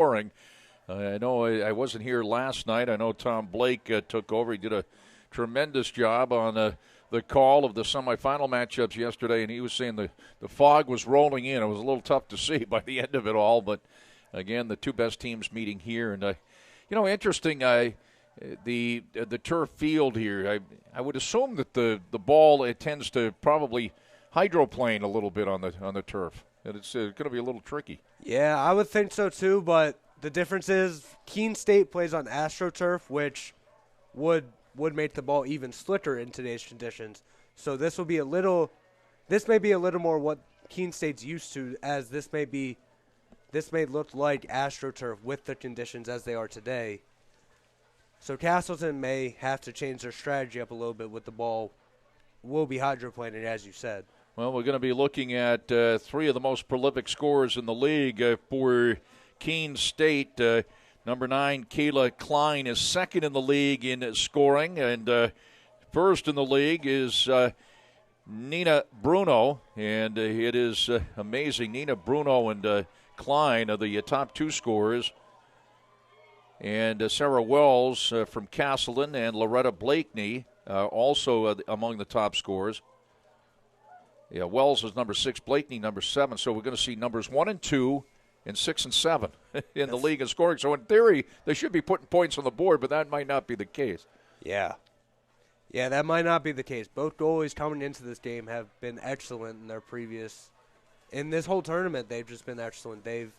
scoring. I know I wasn't here last night. I know Tom Blake took over. He did a tremendous job on the call of the semifinal matchups yesterday, and he was saying the fog was rolling in. It was a little tough to see by the end of it all, but again, the two best teams meeting here. And, interesting, the turf field here, I would assume that the ball, it tends to probably hydroplane a little bit on the turf. And it's going to be a little tricky. Yeah, I would think so too, but the difference is Keene State plays on AstroTurf, which would make the ball even slicker in today's conditions. So this may be a little more what Keene State's used to, as this may look like AstroTurf with the conditions as they are today. So Castleton may have to change their strategy up a little bit with the ball. Will be hydroplaning, as you said. Well, we're going to be looking at three of the most prolific scorers in the league for Keene State. Number 9, Kayla Klein, is second in the league in scoring. And first in the league is Nina Bruno. And it is amazing. Nina Bruno and Klein are the top two scorers. And Sarah Wells from Castleton and Loretta Blakeney also among the top scorers. Yeah, Wells is number 6, Blakeney number 7. So we're going to see numbers 1 and 2 and 6 and 7 in the league in scoring. So in theory, they should be putting points on the board, but that might not be the case. Yeah. Yeah, that might not be the case. Both goalies coming into this game have been excellent in this whole tournament. They've just been excellent. They've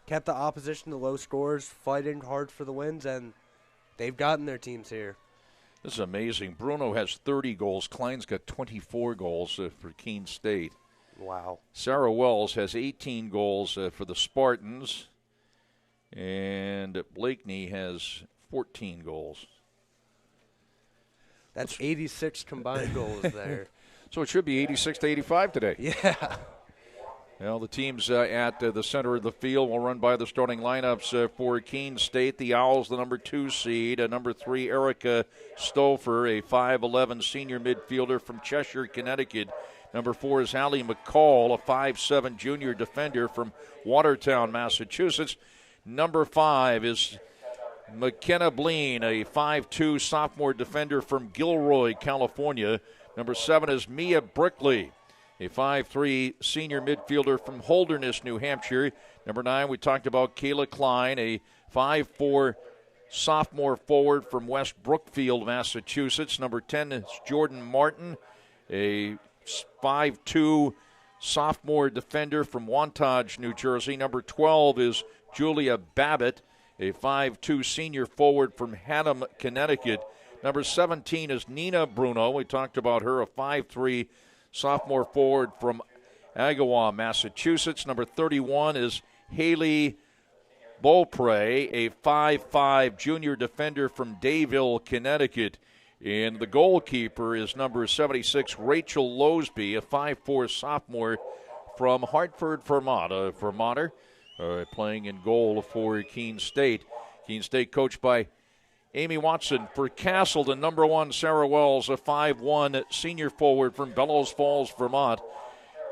kept the opposition to low scores, fighting hard for the wins, and they've gotten their teams here. This is amazing. Bruno has 30 goals. Klein's got 24 goals for Keene State. Wow. Sarah Wells has 18 goals for the Spartans. And Blakeney has 14 goals. That's 86 combined goals there. So it should be 86 to 85 today. Yeah. Well, the teams at the center of the field will run by the starting lineups for Keene State. The Owls, the number 2 seed. Number 3, Erica Stouffer, a 5'11 senior midfielder from Cheshire, Connecticut. Number 4 is Hallie McCall, a 5'7 junior defender from Watertown, Massachusetts. Number 5 is McKenna Bleen, a 5'2 sophomore defender from Gilroy, California. Number 7 is Mia Brickley, a 5'3 senior midfielder from Holderness, New Hampshire. Number 9, we talked about Kayla Klein, a 5'4 sophomore forward from West Brookfield, Massachusetts. Number 10 is Jordan Martin, a 5'2 sophomore defender from Wantage, New Jersey. Number 12 is Julia Babbitt, a 5'2 senior forward from Haddam, Connecticut. Number 17 is Nina Bruno. We talked about her, a 5'3 sophomore forward from Agawa, Massachusetts. Number 31 is Haley Beaupre, a 5'5 junior defender from Dayville, Connecticut. And the goalkeeper is number 76, Rachel Losby, a 5'4 sophomore from Hartford, Vermont. Vermonter playing in goal for Keene State. Keene State coached by Amy Watson. For Castleton, number 1, Sarah Wells, a 5'1 senior forward from Bellows Falls, Vermont.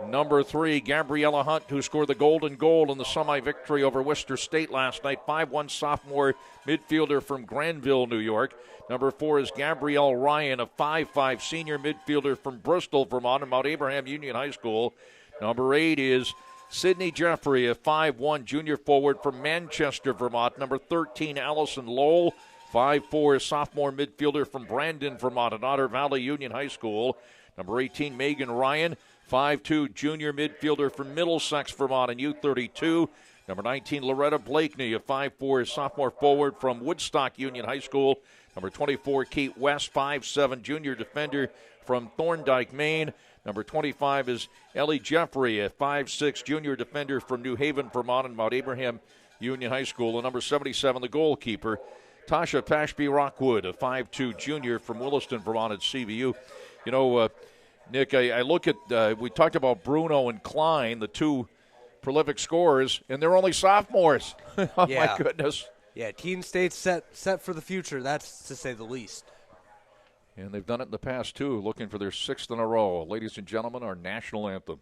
Number 3, Gabriella Hunt, who scored the golden goal in the semi-victory over Worcester State last night. 5'1 sophomore midfielder from Granville, New York. Number 4 is Gabrielle Ryan, a 5'5 senior midfielder from Bristol, Vermont, and Mount Abraham Union High School. Number 8 is Sydney Jeffrey, a 5'1 junior forward from Manchester, Vermont. Number 13, Allison Lowell, 5'4 sophomore midfielder from Brandon, Vermont, and Otter Valley Union High School. Number 18, Megan Ryan, 5'2 junior midfielder from Middlesex, Vermont, and U32. Number 19, Loretta Blakeney, a 5'4 sophomore forward from Woodstock Union High School. Number 24, Kate West, 5'7 junior defender from Thorndike, Maine. Number 25 is Ellie Jeffrey, a 5'6 junior defender from New Haven, Vermont, and Mount Abraham Union High School. And number 77, the goalkeeper, Tasha Pashby Rockwood, a 5'2 junior from Williston, Vermont at CVU. You know, Nick, I look at, we talked about Bruno and Klein, the two prolific scorers, and they're only sophomores. Oh, yeah. My goodness. Yeah, Keene State's set for the future, that's to say the least. And they've done it in the past, too, looking for their 6th in a row. Ladies and gentlemen, our national anthem.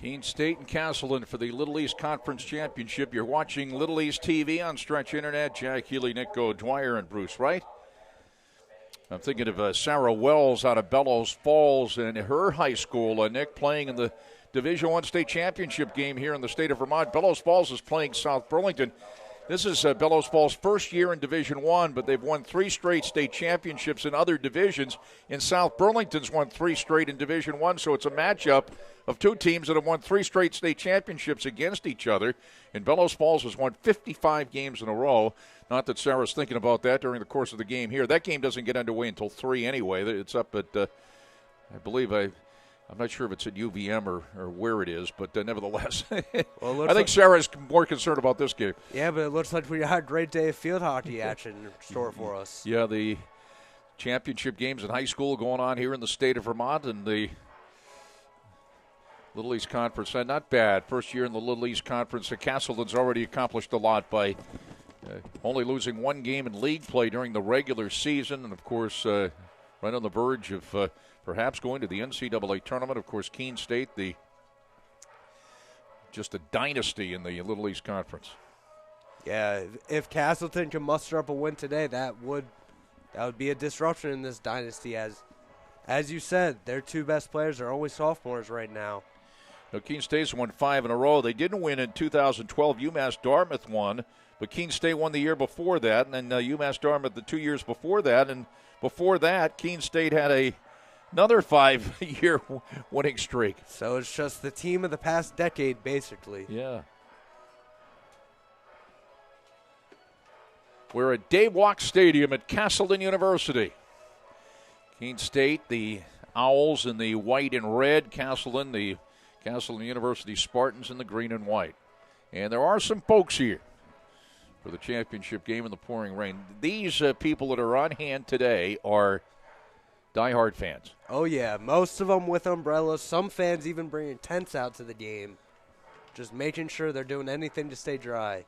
Keene State and Castleton for the Little East Conference Championship. You're watching Little East TV on Stretch Internet. Jack Healy, Nick O'Dwyer, and Bruce Wright. I'm thinking of Sarah Wells out of Bellows Falls and her high school, Nick, playing in the Division I state championship game here in the state of Vermont. Bellows Falls is playing South Burlington. This is Bellows Falls' first year in Division I, but they've won 3 straight state championships in other divisions. And South Burlington's won 3 straight in Division I, so it's a matchup of 2 teams that have won 3 straight state championships against each other. And Bellows Falls has won 55 games in a row. Not that Sarah's thinking about that during the course of the game here. That game doesn't get underway until 3 anyway. It's up at, I believe, I'm not sure if it's at UVM or where it is, but nevertheless, well, I think Sarah's more concerned about this game. Yeah, but it looks like we got a great day of field hockey action in store for us. Yeah, the championship games in high school going on here in the state of Vermont, and the Little East Conference. Not bad. First year in the Little East Conference. Castleton's already accomplished a lot by only losing 1 game in league play during the regular season, and, of course, right on the verge of perhaps going to the NCAA tournament. Of course, Keene State, just a dynasty in the Little East Conference. Yeah, if Castleton can muster up a win today, that would be a disruption in this dynasty. As you said, their 2 best players are only sophomores right now. Now, Keene State's won 5 in a row. They didn't win in 2012. UMass Dartmouth won, but Keene State won the year before that, and then UMass Dartmouth the 2 years before that. And before that, Keene State had another 5-year winning streak. So it's just the team of the past decade, basically. Yeah. We're at Dave Walk Stadium at Castleton University. Keene State, the Owls in the white and red. Castleton, the Castleton University Spartans in the green and white. And there are some folks here for the championship game in the pouring rain. These people that are on hand today are diehard fans. Oh, yeah. Most of them with umbrellas. Some fans even bringing tents out to the game. Just making sure they're doing anything to stay dry.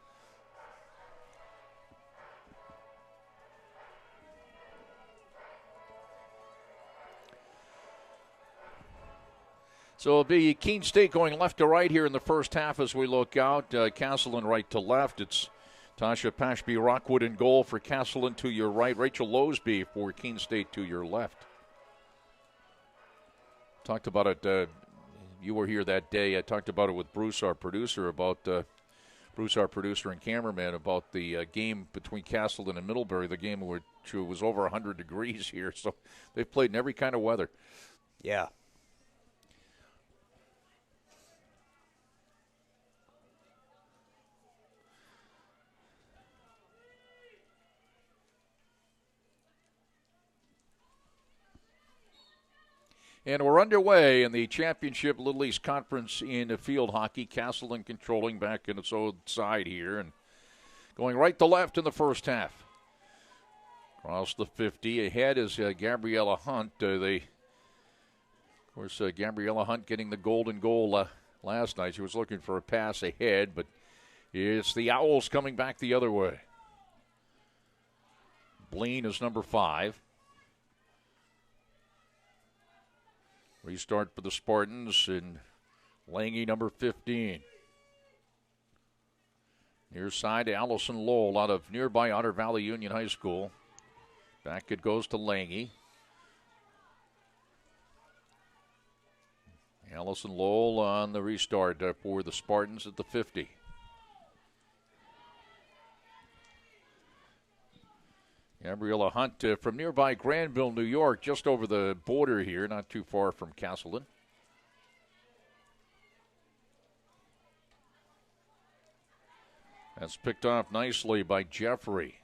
So it'll be Keene State going left to right here in the first half as we look out. Castleton right to left. It's Tasha Pashby-Rockwood in goal for Castleton to your right. Rachel Loseby for Keene State to your left. Talked about it. You were here that day. I talked about it with Bruce, our producer, and cameraman, about the game between Castleton and Middlebury, the game which was over 100 degrees here. So they've played in every kind of weather. Yeah. And we're underway in the championship Little East Conference in field hockey. Castleton controlling back in its own side here and going right to left in the first half. Across the 50. Ahead is Gabriella Hunt. Gabriella Hunt getting the golden goal last night. She was looking for a pass ahead, but it's the Owls coming back the other way. Bleen is number 5. Restart for the Spartans and Lange, number 15. Near side, Allison Lowell out of nearby Otter Valley Union High School. Back it goes to Lange. Allison Lowell on the restart for the Spartans at the 50. Gabriella Hunt from nearby Granville, New York, just over the border here, not too far from Castleton. That's picked off nicely by Jeffrey.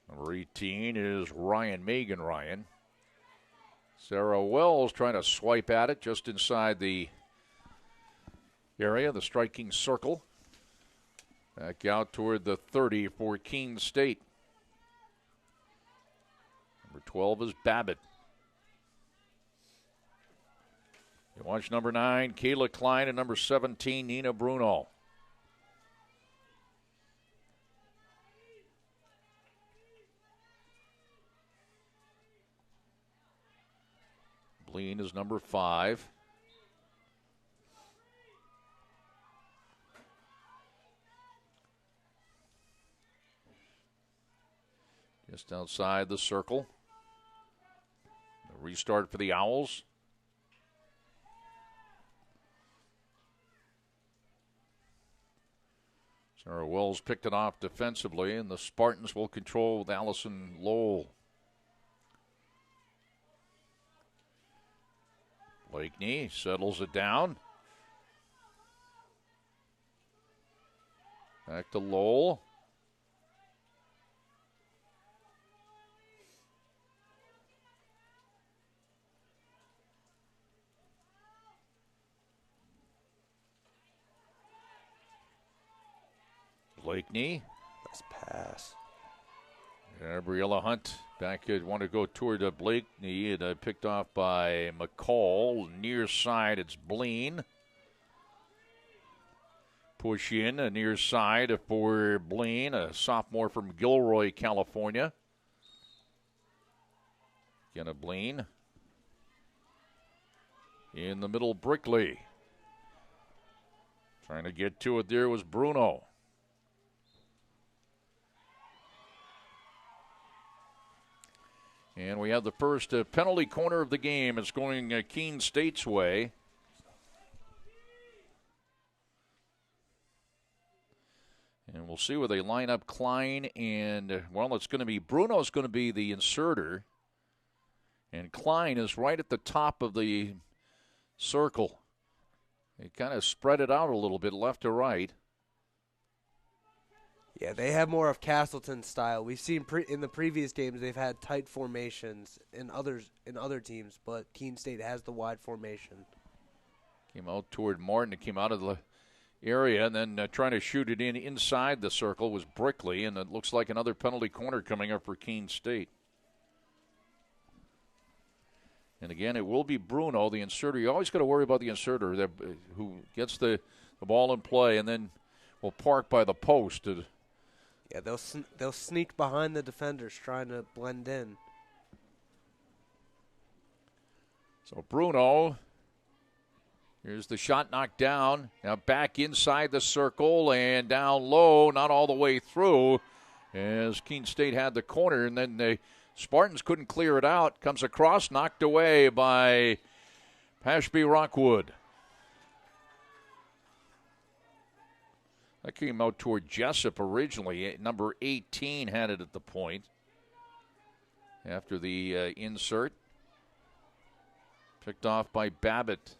Number 18 is Megan Ryan. Sarah Wells trying to swipe at it just inside the area, the striking circle. Back out toward the 30 for Keene State. Number 12 is Babbitt. You watch number 9, Kayla Klein, and number 17, Nina Bruno. Bleen is number 5. Just outside the circle. A restart for the Owls. Sarah Wells picked it off defensively, and the Spartans will control with Allison Lowell. Blakeney settles it down. Back to Lowell. Blakeney. Nice pass. Gabriella Hunt back at want to go toward Blakeney and picked off by McCall. Near side, it's Bleen. Push in a near side for Bleen, a sophomore from Gilroy, California. Again, a Bleen. In the middle, Brickley. Trying to get to it there was Bruno. And we have the first penalty corner of the game. It's going Keene State's way. And we'll see where they line up Klein and, well, it's going to be Bruno's going to be the inserter. And Klein is right at the top of the circle. They kind of spread it out a little bit left to right. Yeah, they have more of Castleton style. We've seen in the previous games they've had tight formations in other teams, but Keene State has the wide formation. Came out toward Martin. It came out of the area, and then trying to shoot it inside the circle was Brickley, and it looks like another penalty corner coming up for Keene State. And again, it will be Bruno, the inserter. You always got to worry about the inserter who gets the ball in play and then will park by the post. Yeah, they'll sneak behind the defenders trying to blend in. So Bruno, here's the shot knocked down. Now back inside the circle and down low, not all the way through, as Keene State had the corner, and then the Spartans couldn't clear it out. Comes across, knocked away by Pashby Rockwood. That came out toward Jessup originally. Number 18 had it at the point. After the insert. Picked off by Babbitt.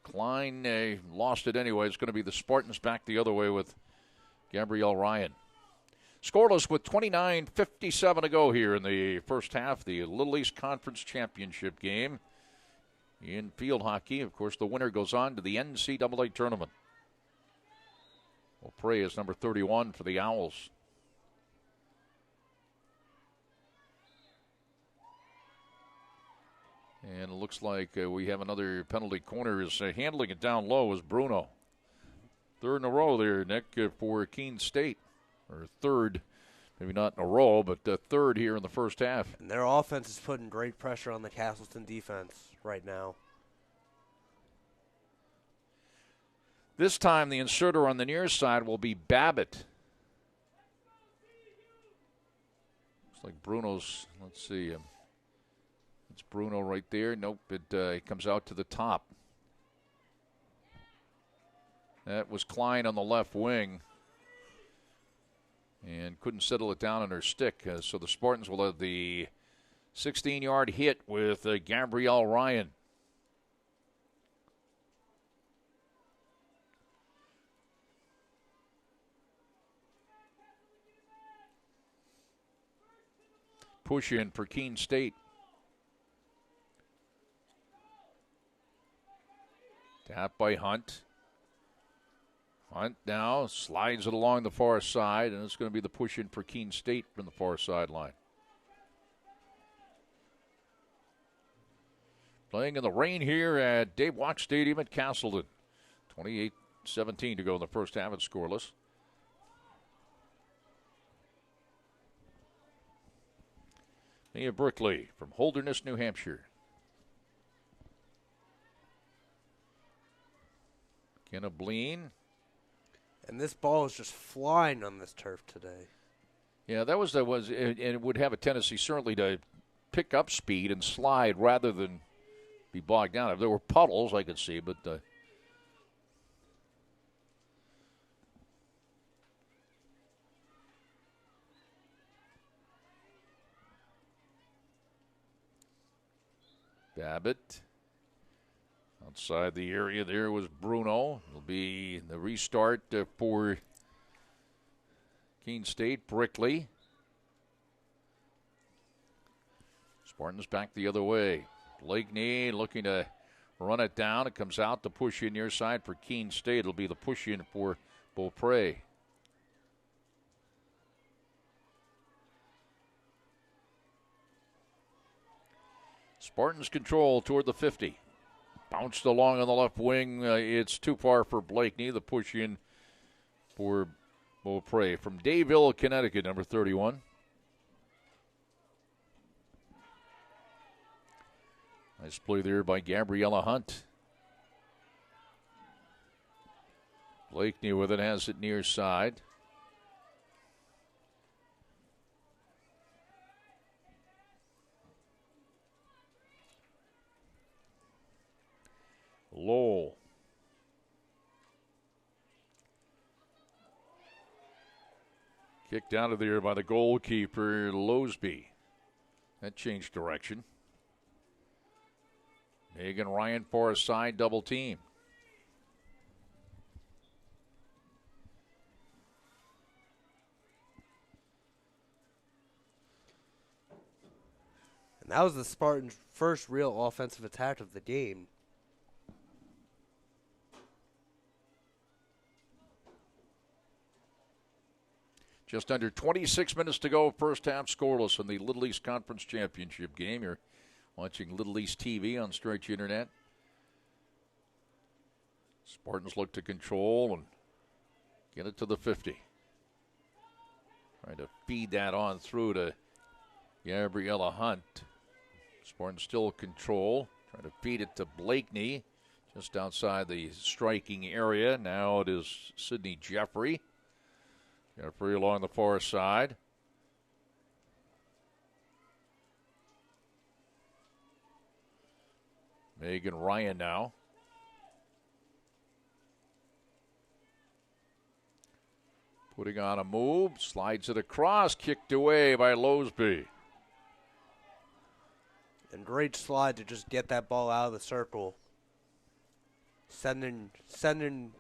Klein lost it anyway. It's going to be the Spartans back the other way with Gabrielle Ryan. Scoreless with 29:57 to go here in the first half. The Little East Conference Championship game in field hockey. Of course, the winner goes on to the NCAA tournament. Well, Prey is number 31 for the Owls. And it looks like we have another penalty corner. Is handling it down low is Bruno. Third in a row there, Nick, for Keene State. Or third, maybe not in a row, but third here in the first half. And their offense is putting great pressure on the Castleton defense right now. This time the inserter on the near side will be Babbitt. Looks like Bruno's, let's see. It's Bruno right there. Nope, it comes out to the top. That was Klein on the left wing. And couldn't settle it down on her stick. So the Spartans will have the 16-yard hit with Gabrielle Ryan. Push in for Keene State. Tap by Hunt. Hunt now slides it along the far side, and it's going to be the push in for Keene State from the far sideline. Playing in the rain here at Dave Walk Stadium at Castleton. 28-17 to go in the first half. It's scoreless. Nia Brickley from Holderness, New Hampshire. Kenna Bleen. And this ball is just flying on this turf today. Yeah, and it would have a tendency certainly to pick up speed and slide rather than be bogged down. If there were puddles, I could see, but Babbitt. Outside the area there was Bruno. It'll be the restart for Keene State. Brickley. Spartans back the other way. Blakeney looking to run it down. It comes out to push in near side for Keene State. It'll be the push in for Beaupre. Spartans control toward the 50. Bounced along on the left wing. It's too far for Blakeney. The push in for Beaupre. From Dayville, Connecticut, number 31. Nice play there by Gabriella Hunt. Blakeney with it, has it near side. Lowell. Kicked out of there by the goalkeeper, Losby. That changed direction. Megan Ryan for a side double team. And that was the Spartans' first real offensive attack of the game. Just under 26 minutes to go, first half scoreless in the Little East Conference Championship game. You're watching Little East TV on Stretch Internet. Spartans look to control and get it to the 50. Trying to feed that on through to Gabriella Hunt. Spartans still control. Trying to feed it to Blakeney just outside the striking area. Now it is Sydney Jeffrey. Jeffrey along the far side. Megan Ryan now. Putting on a move, slides it across, kicked away by Losby. And great slide to just get that ball out of the circle. Sending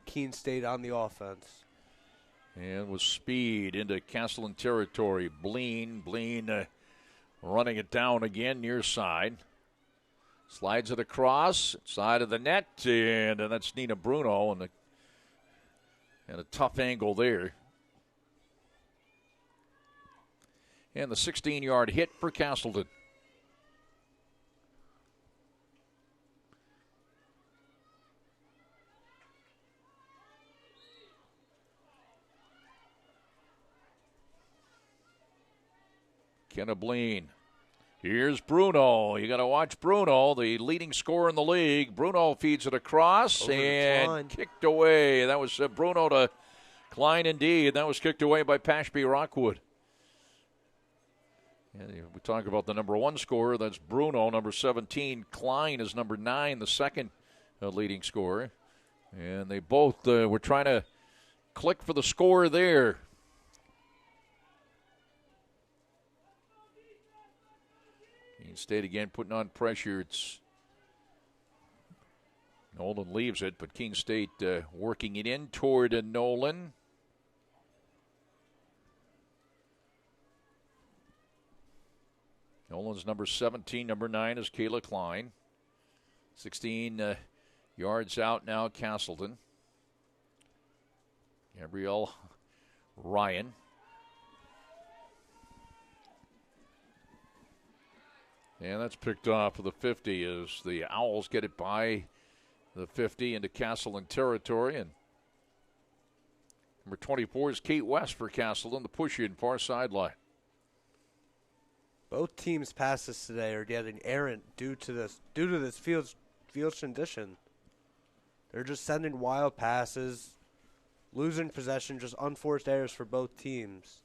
Keene State on the offense. And with speed into Castleton territory. Bleen running it down again near side. Slides it across, side of the net, and that's Nina Bruno, and a tough angle there. And the 16-yard hit for Castleton. Kenna Bleen. Here's Bruno. You got to watch Bruno, the leading scorer in the league. Bruno feeds it across and kicked away. That was Bruno to Klein indeed. That was kicked away by Pashby Rockwood. And we talk about the number one scorer. That's Bruno, number 17. Klein is number 9, the second leading scorer. And they both were trying to click for the score there. Keene State again putting on pressure. Nolan leaves it, but Keene State working it in toward Nolan. Nolan's number 17, number 9 is Kayla Klein. 16 yards out now, Castleton. Gabrielle Ryan. And that's picked off of the 50 as the Owls get it by the 50 into Castleton territory. And number 24 is Kate West for Castleton, the push in far sideline. Both teams' passes today are getting errant due to this field condition. They're just sending wild passes, losing possession, just unforced errors for both teams.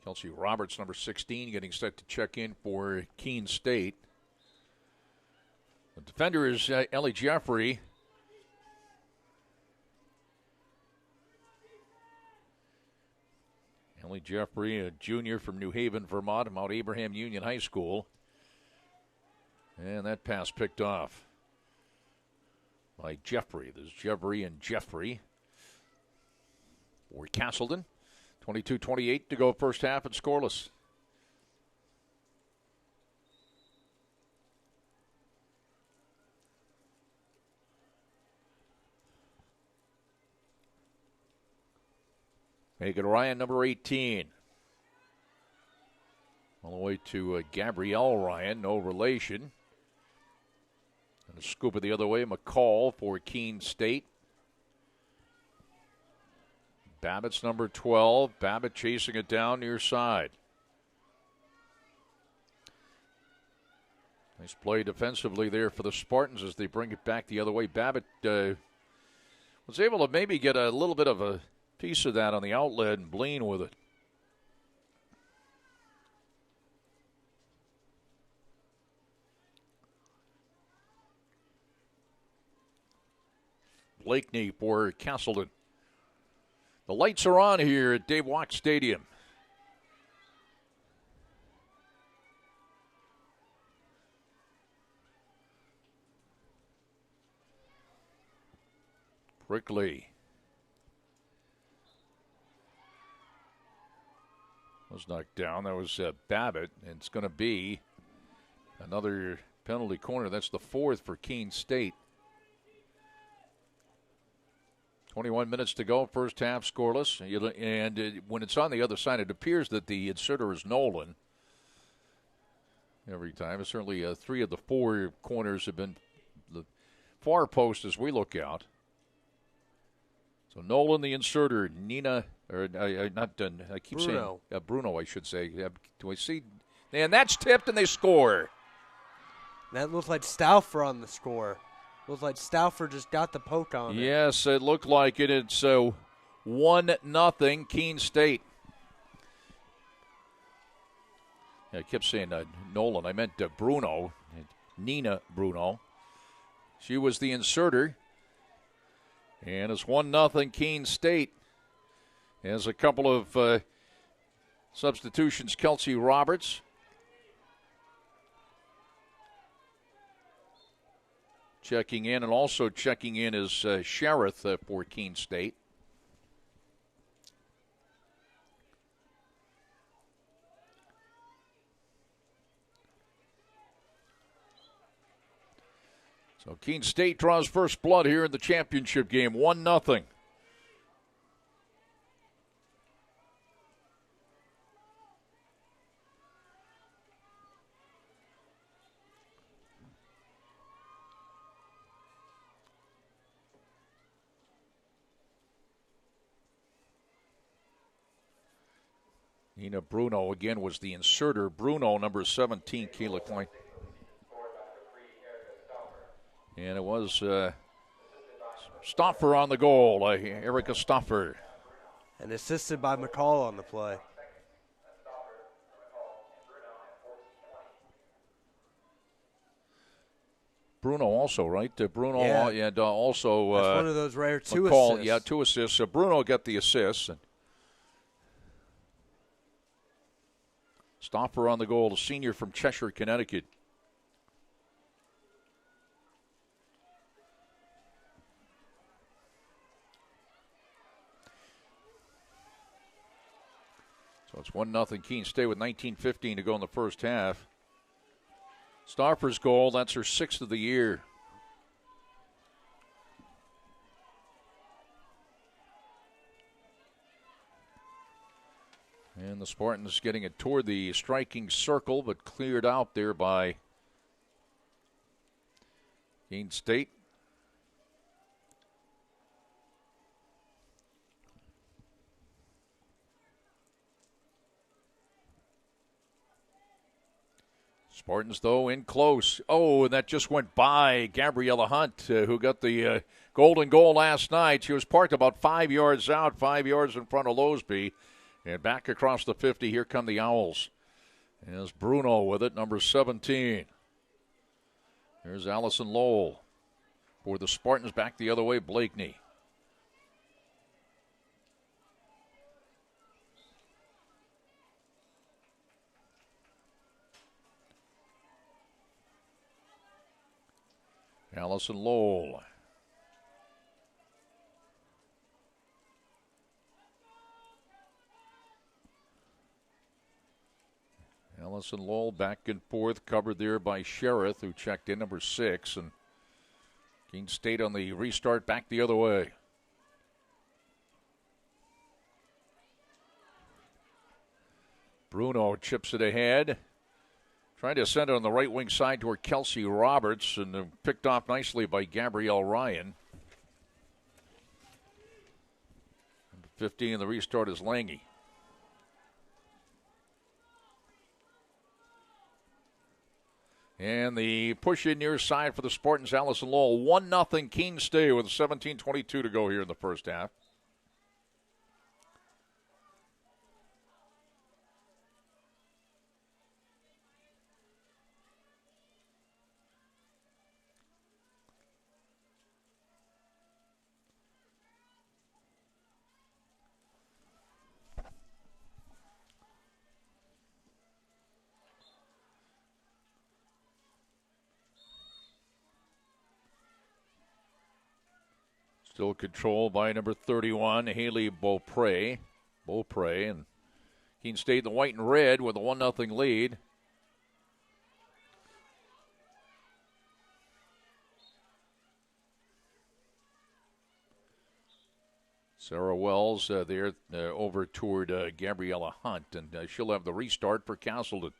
Kelsey Roberts, number 16, getting set to check in for Keene State. The defender is Ellie Jeffrey. Ellie Jeffrey, a junior from New Haven, Vermont, Mount Abraham Union High School. And that pass picked off by Jeffrey. There's Jeffrey and Jeffrey for Castleton. 22-28 to go first half and scoreless. Megan Ryan, number 18. All the way to Gabrielle Ryan, no relation. And a scoop it the other way, McCall for Keene State. Babbitt's number 12. Babbitt chasing it down near side. Nice play defensively there for the Spartans as they bring it back the other way. Babbitt was able to maybe get a little bit of a piece of that on the outlet and Bleen with it. Blakeney for Castleton. The lights are on here at Dave Walk Stadium. Brickley was knocked down. That was Babbitt, and it's going to be another penalty corner. That's the fourth for Keene State. 21 minutes to go, first half scoreless. And when it's on the other side, it appears that the inserter is Nolan every time. Certainly 3 of the 4 corners have been the far post as we look out. So Nolan, the inserter, Nina, or not done. I keep Bruno. saying Bruno, I should say. Do I see? And that's tipped, and they score. That looked like Stauffer on the score. Looked like Stauffer just got the poke on it. Yes, it looked like it. It's 1-0 Keene State. I kept saying Nolan. I meant Bruno, Nina Bruno. She was the inserter. And it's 1-0 Keene State. As a couple of substitutions, Kelsey Roberts. Checking in, and also checking in is Sheriff for Keene State. So Keene State draws first blood here in the championship game, 1-0. Nina Bruno, again, was the inserter. Bruno, number 17, Keela Coin. And it was Stauffer on the goal, Erica Stauffer. And assisted by McCall on the play. Bruno also, right? Bruno, yeah. And also that's one of those rare two McCall, assists. Yeah, 2 assists. So Bruno got the assists. And Stauffer on the goal, a senior from Cheshire, Connecticut. So it's 1-0 Keene State with 19:15 to go in the first half. Stauffer's goal, that's her 6th of the year. And the Spartans getting it toward the striking circle, but cleared out there by Keene State. Spartans, though, in close. Oh, and that just went by Gabriella Hunt, who got the golden goal last night. She was parked about 5 yards out, 5 yards in front of Losby. And back across the 50, here come the Owls. There's Bruno with it, number 17. There's Allison Lowell. For the Spartans, back the other way, Blakeney. Allison Lowell. Allison Lowell back and forth, covered there by Sheriff, who checked in, number 6. And Keene State on the restart, back the other way. Bruno chips it ahead. Trying to send it on the right wing side toward Kelsey Roberts, and picked off nicely by Gabrielle Ryan. Number 15 in the restart is Lange. And the push in near side for the Spartans, Allison Lowell. 1-0 Keene State with 17:22 to go here in the first half. Still controlled by number 31, Haley Beaupre. And Keene State in the white and red with a 1-0 lead. Sarah Wells there over toward Gabriella Hunt, and she'll have the restart for Castleton.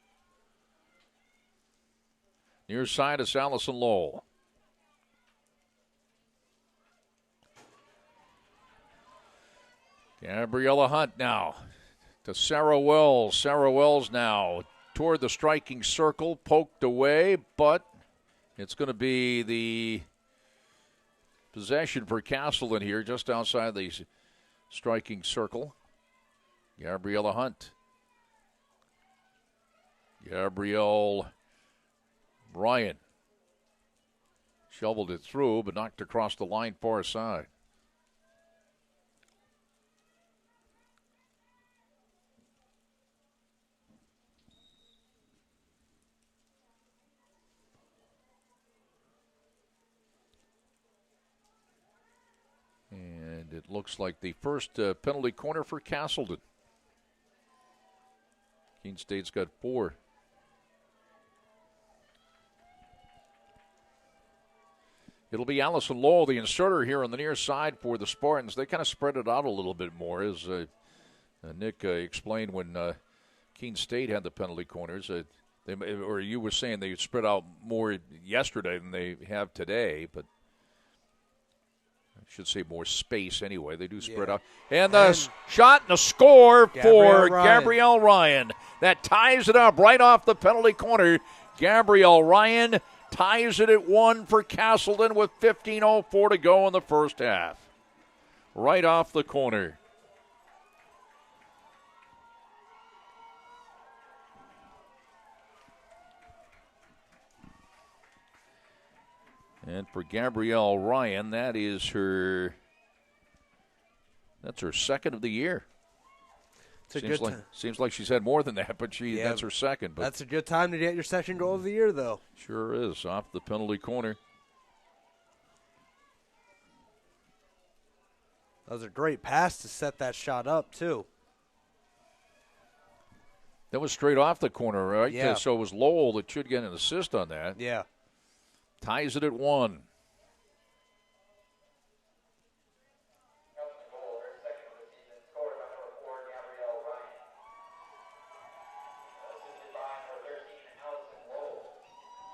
Near side is Allison Lowell. Gabriella Hunt now to Sarah Wells. Sarah Wells now toward the striking circle, poked away, but it's going to be the possession for Castleton here just outside the striking circle. Gabriella Hunt. Gabrielle Ryan shoveled it through, but knocked across the line far side. And it looks like the first penalty corner for Castleton. Keene State's got 4. It'll be Allison Lowell, the inserter here on the near side for the Spartans. They kind of spread it out a little bit more, as Nick explained when Keene State had the penalty corners. Or you were saying they spread out more yesterday than they have today, but I should say more space anyway. They do spread out. And the shot and a score for Gabrielle Ryan. That ties it up right off the penalty corner. Gabrielle Ryan ties it at 1 for Castleton with 15:04 to go in the first half. Right off the corner. And for Gabrielle Ryan, that's her second of the year. Seems like she's had more than that, but that's her second. But that's a good time to get your second goal of the year, though. Sure is, off the penalty corner. That was a great pass to set that shot up, too. That was straight off the corner, right? Yeah. So it was Lowell that should get an assist on that. Yeah. Ties it at 1.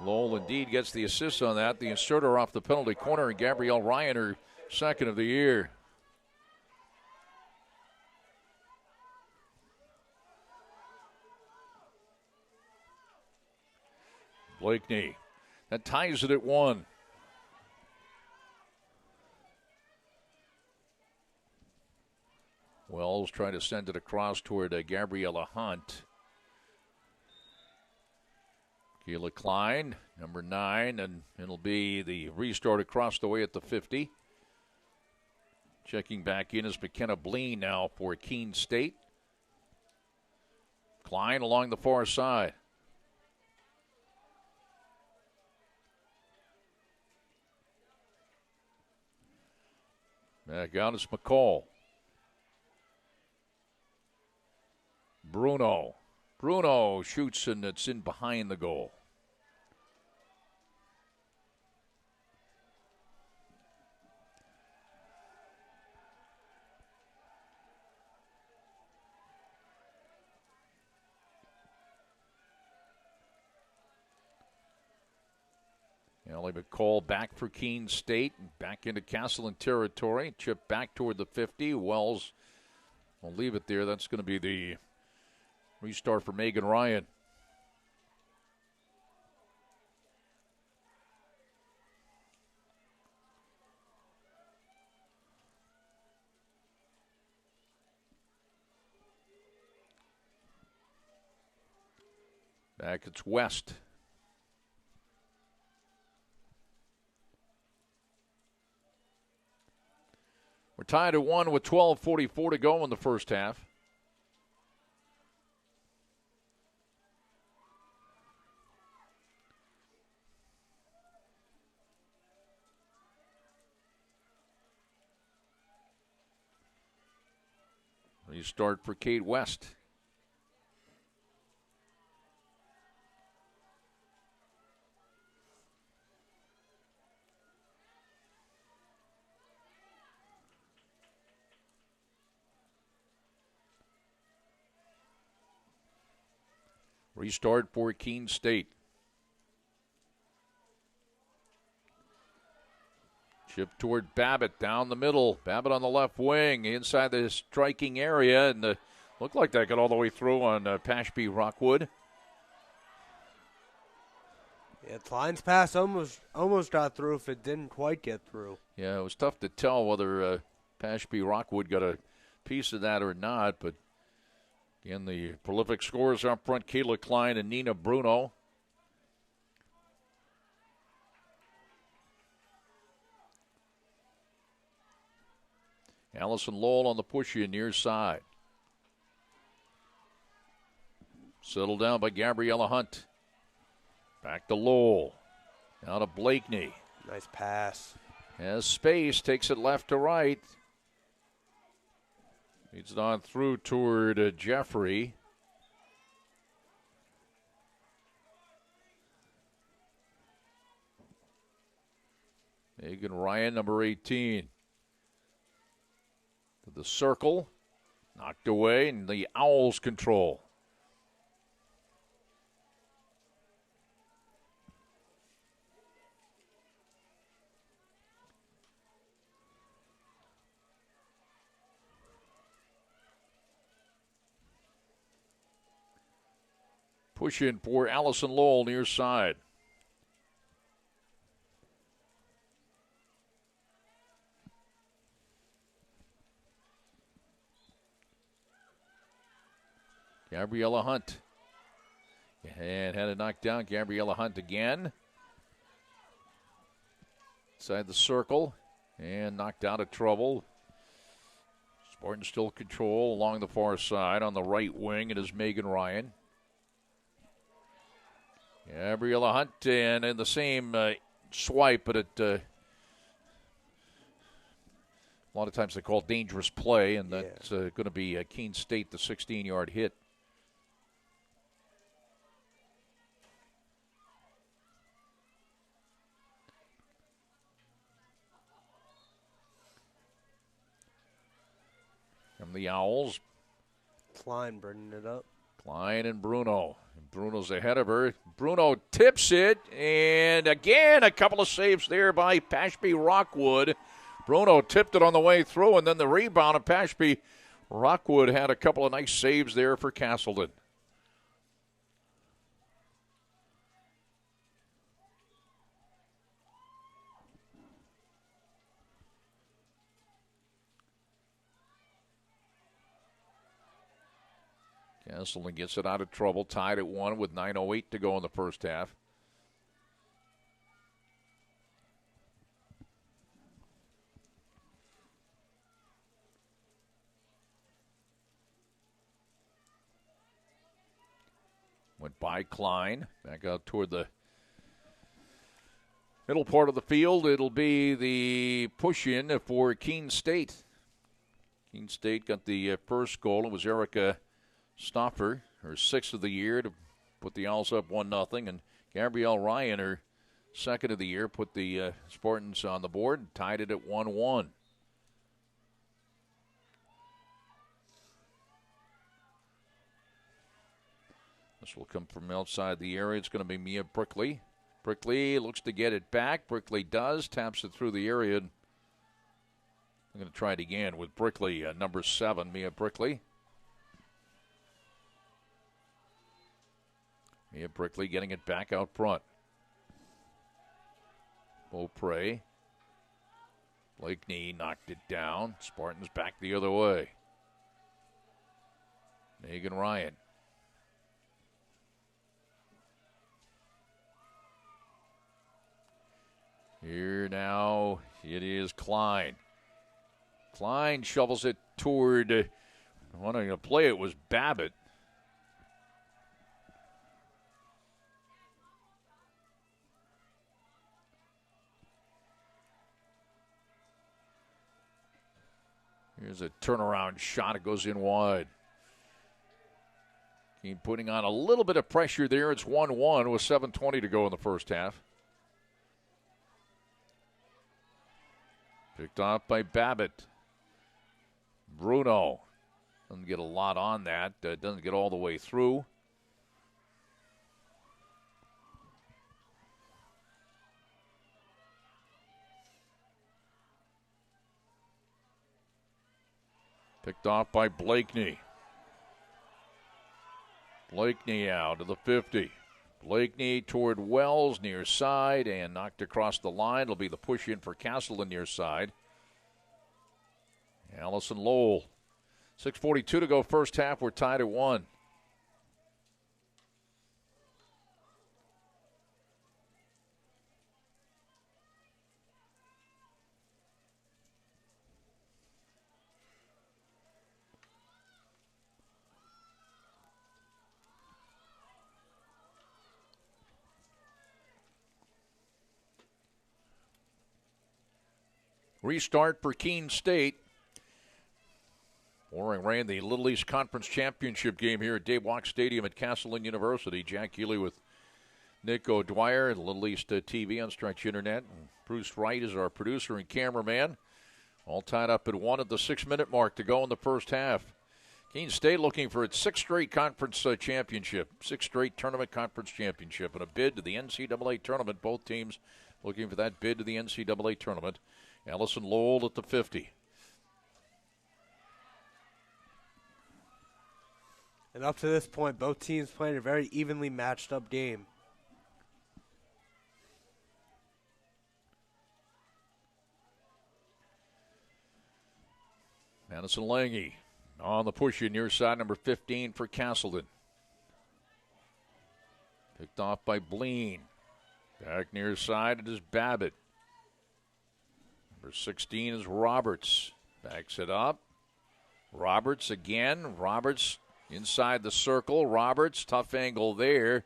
Lowell indeed gets the assist on that. The inserter off the penalty corner, and Gabrielle Ryan, her second of the year. Blakeney. That ties it at 1. Wells trying to send it across toward Gabriella Hunt. Keela Klein, number 9, and it'll be the restart across the way at the 50. Checking back in is McKenna Bleen now for Keene State. Klein along the far side. Back out is McCall. Bruno. Bruno shoots, and it's in behind the goal. Ellie McCall back for Keene State, back into Castleton territory. Chip back toward the 50. Wells will leave it there. That's going to be the restart for Megan Ryan. Back it's West. We're tied at 1 with 12:44 to go in the first half. Restart for Kate West. Restart for Keene State. Chip toward Babbitt down the middle. Babbitt on the left wing inside the striking area, and looked like that got all the way through on Pashby Rockwood. Yeah, Klein's pass almost got through if it didn't quite get through. Yeah, it was tough to tell whether Pashby Rockwood got a piece of that or not, but again, the prolific scorers up front, Kayla Klein and Nina Bruno. Allison Lowell on the push in near side. Settled down by Gabriella Hunt. Back to Lowell. Now to Blakeney. Nice pass. Has space, takes it left to right. Leads it on through toward Jeffrey. Megan Ryan, number 18. To the circle. Knocked away, and the Owls control. Push in for Allison Lowell near side. Gabriella Hunt. And had it knocked down. Gabriella Hunt again. Inside the circle. And knocked out of trouble. Spartans still control along the far side. On the right wing, it is Megan Ryan. Gabriella Hunt, and in the same swipe, but it a lot of times they call dangerous play, and that's going to be Keene State, the 16-yard hit. From the Owls. Klein bringing it up. Klein and Bruno. Bruno's ahead of her. Bruno tips it, and again, a couple of saves there by Pashby Rockwood. Bruno tipped it on the way through, and then the rebound of Pashby Rockwood had a couple of nice saves there for Castleton. Castleton gets it out of trouble, tied at 1 with 9:08 to go in the first half. Went by Klein, back out toward the middle part of the field. It'll be the push-in for Keene State. Keene State got the first goal. It was Erica Stoffer, her 6th of the year, to put the Owls up 1-0. And Gabrielle Ryan, her 2nd of the year, put the Spartans on the board and tied it at 1-1. This will come from outside the area. It's going to be Mia Brickley. Brickley looks to get it back. Brickley does. Taps it through the area. I'm going to try it again with Brickley, number 7, Mia Brickley. Mia Brickley getting it back out front. Beaupre. Blakeney knocked it down. Spartans back the other way. Megan Ryan. Here now, it is Klein. Klein shovels it toward, wanting to play it was Babbitt. Here's a turnaround shot. It goes in wide. Keene putting on a little bit of pressure there. It's 1-1 with 7:20 to go in the first half. Picked off by Babbitt. Bruno doesn't get a lot on that. Doesn't get all the way through. Picked off by Blakeney. Blakeney out to the 50. Blakeney toward Wells near side and knocked across the line. It'll be the push in for Castleton near side. Allison Lowell. 6:42 to go first half. We're tied at 1. Restart for Keene State. Warren ran the Little East Conference Championship game here at Dave Walk Stadium at Castleton University. Jack Keeley with Nick O'Dwyer and Little East TV on Stretch Internet. And Bruce Wright is our producer and cameraman. All tied up at 1 at the 6-minute mark to go in the first half. Keene State looking for its 6th straight conference championship, 6th straight tournament conference championship, and a bid to the NCAA tournament. Both teams looking for that bid to the NCAA tournament. Allison Lowell at the 50. And up to this point, both teams playing a very evenly matched up game. Madison Lange on the push in near side, number 15 for Castleton. Picked off by Bleen. Back near side, it is Babbitt. Number 16 is Roberts. Backs it up. Roberts again. Roberts inside the circle. Roberts, tough angle there.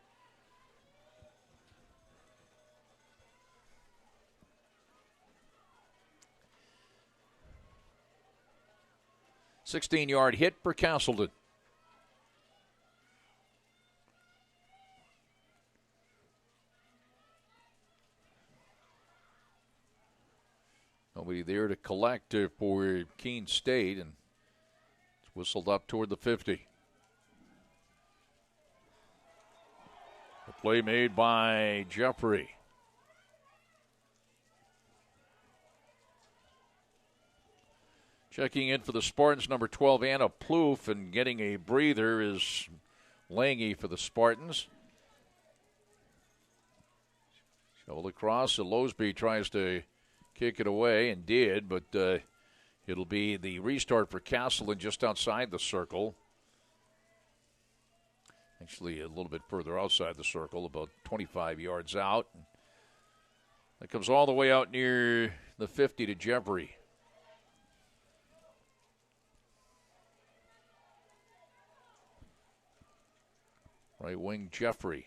"16-yard hit for Castleton. Nobody there to collect for Keene State, and it's whistled up toward the 50. The play made by Jeffrey. Checking in for the Spartans, number 12, Anna Plouffe, and getting a breather is Lange for the Spartans. Shoveled across, so Losby tries to kick it away, and did, but it'll be the restart for Castleton just outside the circle. Actually, a little bit further outside the circle, about 25 yards out. That comes all the way out near the 50 to Jeffrey. Right wing Jeffrey.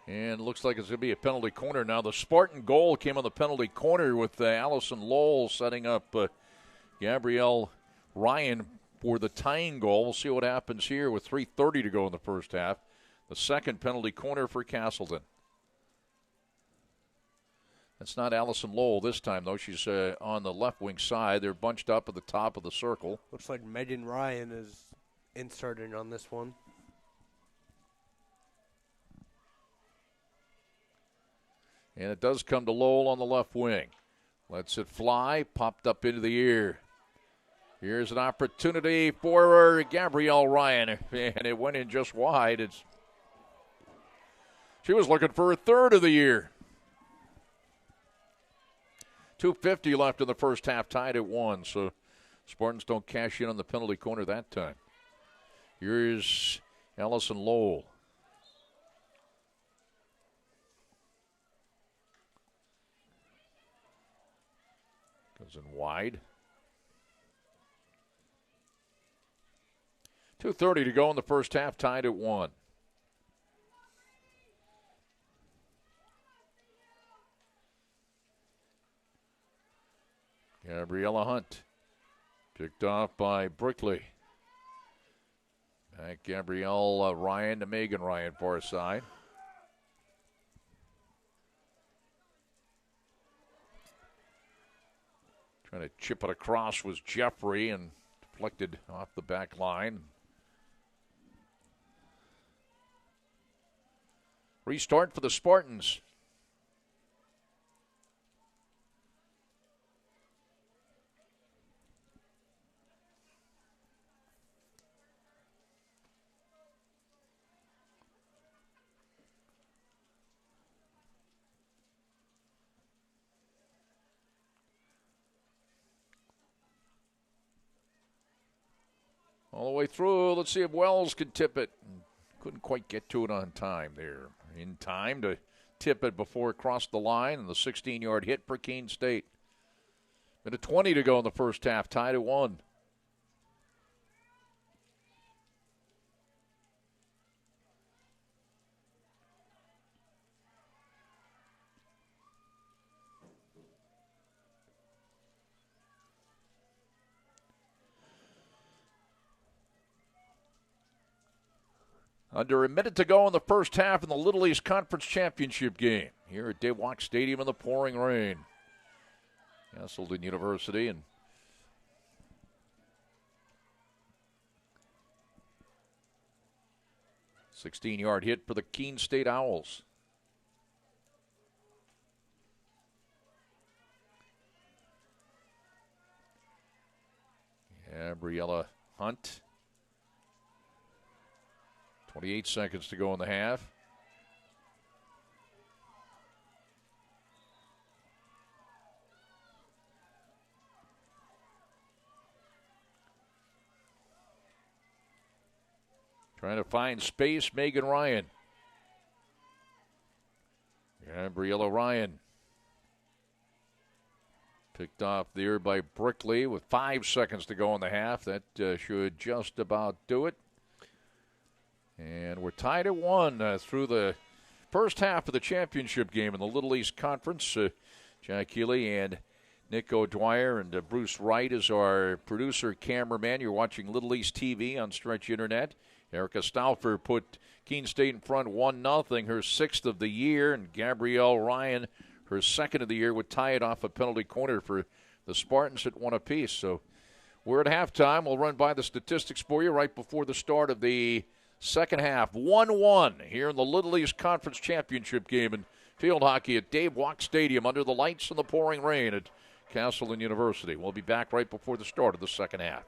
And looks like it's going to be a penalty corner now. The Spartan goal came on the penalty corner with Allison Lowell setting up Gabrielle Ryan for the tying goal. We'll see what happens here with 3:30 to go in the first half. The second penalty corner for Castleton. That's not Allison Lowell this time, though. She's on the left wing side. They're bunched up at the top of the circle. Looks like Megan Ryan is inserting on this one. And it does come to Lowell on the left wing. Lets it fly, popped up into the air. Here's an opportunity for Gabrielle Ryan, and it went in just wide. She was looking for a third of the year. 2:50 left in the first half, tied at 1, so Spartans don't cash in on the penalty corner that time. Here's Allison Lowell. Goes in wide. 2:30 to go in the first half, tied at 1. Gabriella Hunt picked off by Brickley. Back Gabrielle Ryan to Megan Ryan, far side. Trying to chip it across was Jeffrey and deflected off the back line. Restart for the Spartans. All the way through. Let's see if Wells can tip it. Couldn't quite get to it on time there. In time to tip it before it crossed the line, and the 16-yard hit for Keene State. Minute 20 to go in the first half, tied at 1. Under a minute to go in the first half in the Little East Conference Championship game here at Daywalk Stadium in the pouring rain. Castleton University and a 16-yard hit for the Keene State Owls. Gabriella Hunt. 28 seconds to go in the half. Trying to find space, Megan Ryan. Gabriella Ryan. Picked off there by Brickley with 5 seconds to go in the half. That should just about do it. And we're tied at 1 through the first half of the championship game in the Little East Conference. Jack Healy and Nick O'Dwyer and Bruce Wright is our producer, cameraman. You're watching Little East TV on Stretch Internet. Erica Stauffer put Keene State in front 1-0, her 6th of the year. And Gabrielle Ryan, her 2nd of the year, would tie it off a penalty corner for the Spartans at 1 apiece. So we're at halftime. We'll run by the statistics for you right before the start of the second half. 1-1 here in the Little East Conference Championship game in field hockey at Daywalk Stadium under the lights and the pouring rain at Castleton University. We'll be back right before the start of the second half.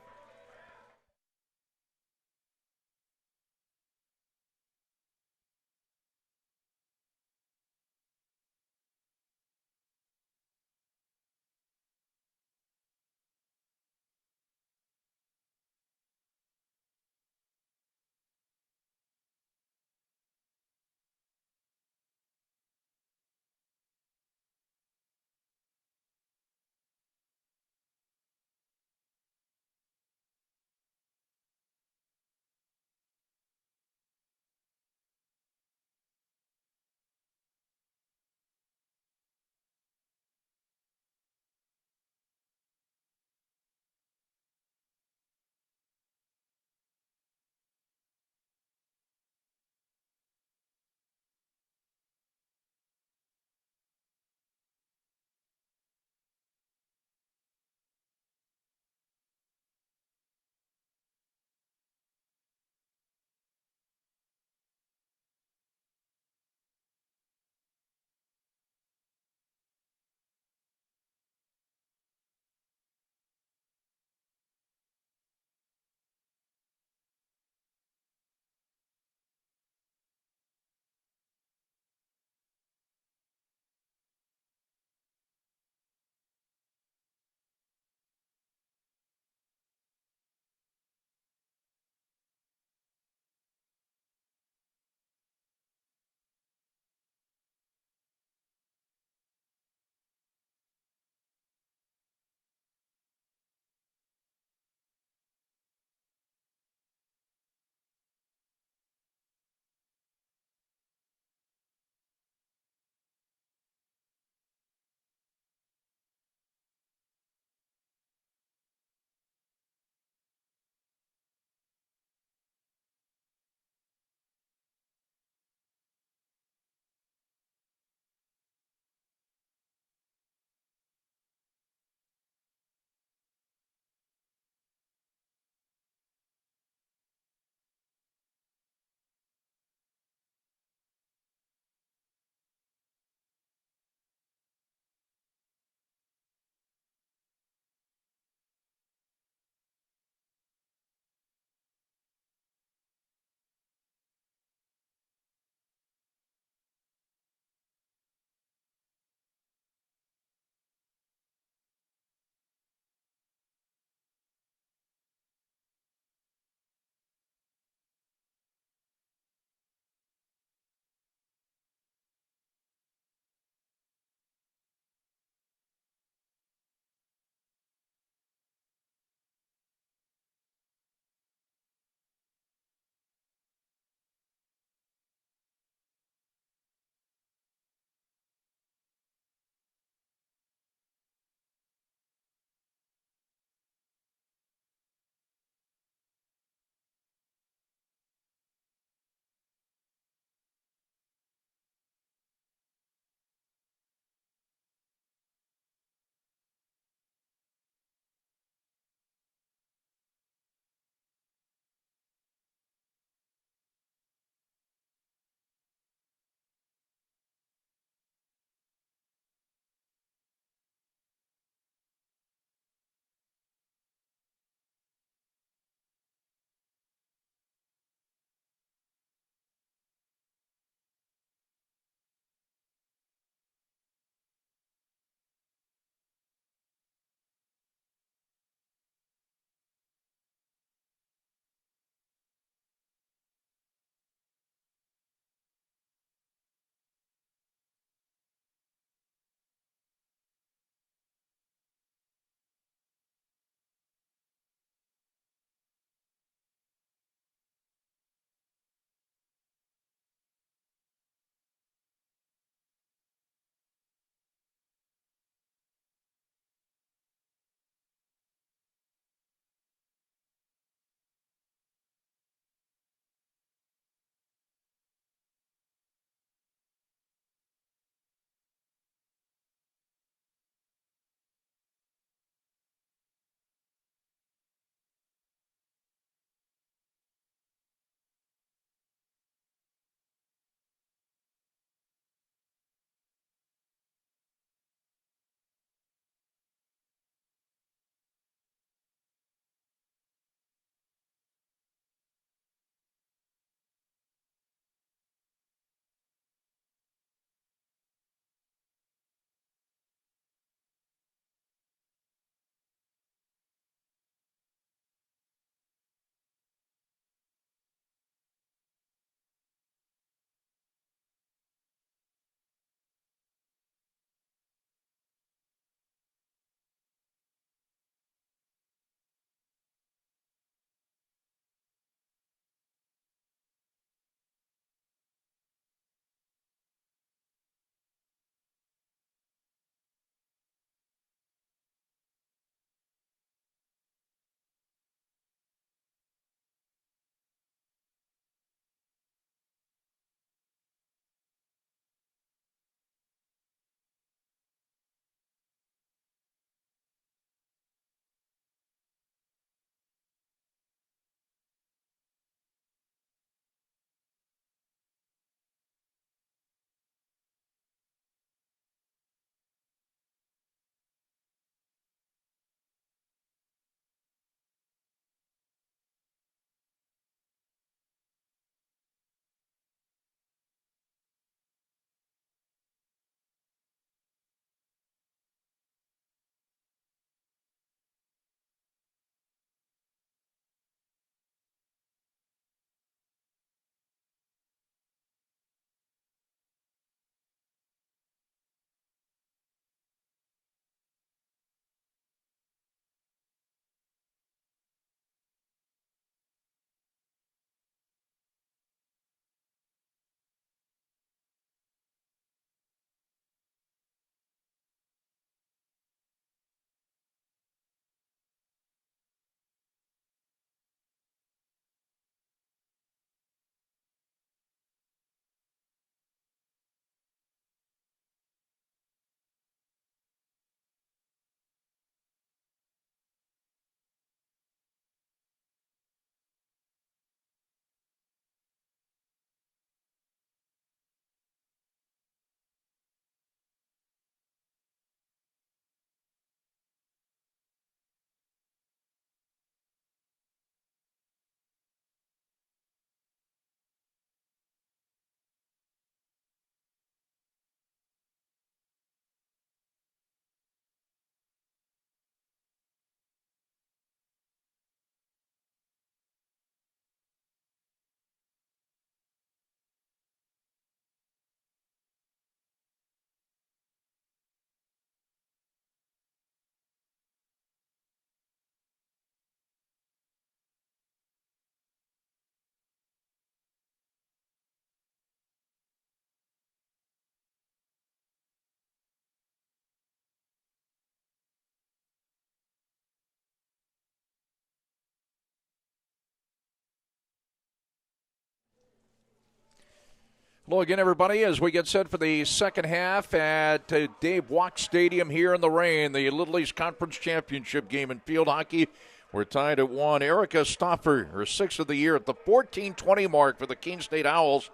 Hello again, everybody, as we get set for the second half at Dave Walk Stadium here in the rain. The Little East Conference Championship game in field hockey. We're tied at 1. Erica Stoffer, her 6th of the year, at the 14:20 mark for the Keene State Owls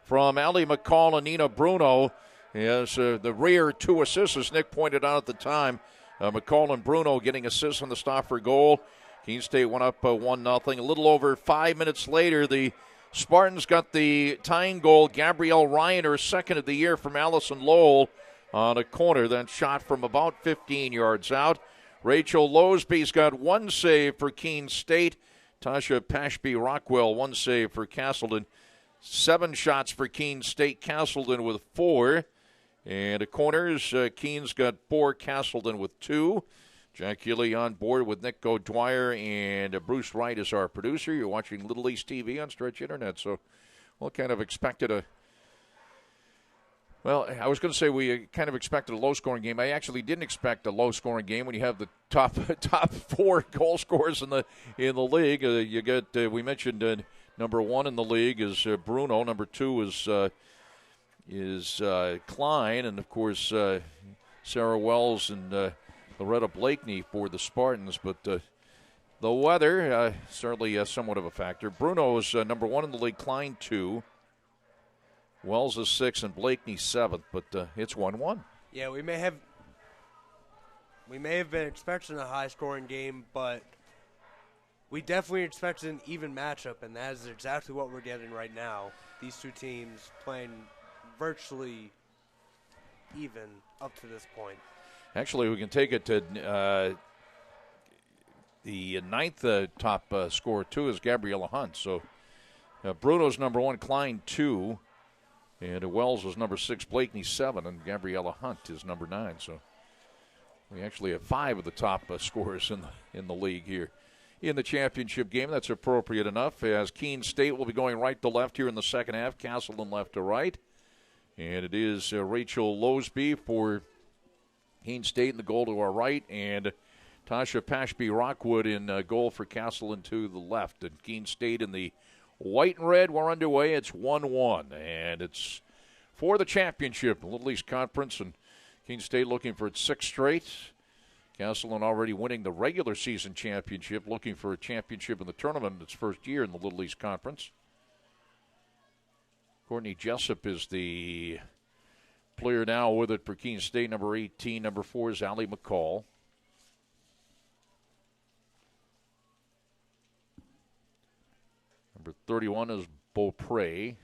from Allie McCall and Nina Bruno. Yes, the rare 2 assists, as Nick pointed out at the time. McCall and Bruno getting assists on the Stoffer goal. Keene State went up 1-0. A little over 5 minutes later, the Spartans got the tying goal. Gabrielle Ryan, her 2nd of the year, from Allison Lowell on a corner, then shot from about 15 yards out. Rachel Losby's got 1 save for Keene State. Tasha Pashby-Rockwell, 1 save for Castleton. 7 shots for Keene State. Castleton with 4. And the corners, Keene's got 4, Castleton with 2. Jack Healy on board with Nick O'Dwyer, and Bruce Wright is our producer. You're watching Little East TV on Stretch Internet, so we'll kind of expected a – well, I was going to say we kind of expected a low-scoring game. I actually didn't expect a low-scoring game when you have the top 4 goal scorers in the league. You got we mentioned number 1 in the league is Bruno. Number 2 is Klein, and of course Sarah Wells and Loretta Blakeney for the Spartans. But the weather certainly somewhat of a factor. Bruno is number 1 in the league. Klein 2. Wells is 6 and Blakeney 7th, but it's 1-1. Yeah, we may have been expecting a high-scoring game, but we definitely expected an even matchup, and that is exactly what we're getting right now. These 2 teams playing virtually even up to this point. Actually, we can take it to the 9th top scorer, too, is Gabriella Hunt. So Bruno's number 1, Klein 2. And Wells is number 6, Blakeney 7, and Gabriella Hunt is number 9. So we actually have 5 of the top scorers in the league here in the championship game. That's appropriate enough, as Keene State will be going right to left here in the second half. Castleton left to right. And it is Rachel Losby for Keene State in the goal to our right, and Tasha Pashby-Rockwood in goal for Castleton to the left. And Keene State in the white and red, we're underway. It's 1-1, and it's for the championship, the Little East Conference, and Keene State looking for its 6th straight. Castleton already winning the regular season championship, looking for a championship in the tournament in its first year in the Little East Conference. Courtney Jessup is the player now with it for Keene State, number 18. Number 4 is Allie McCall. Number 31 is Beaupre.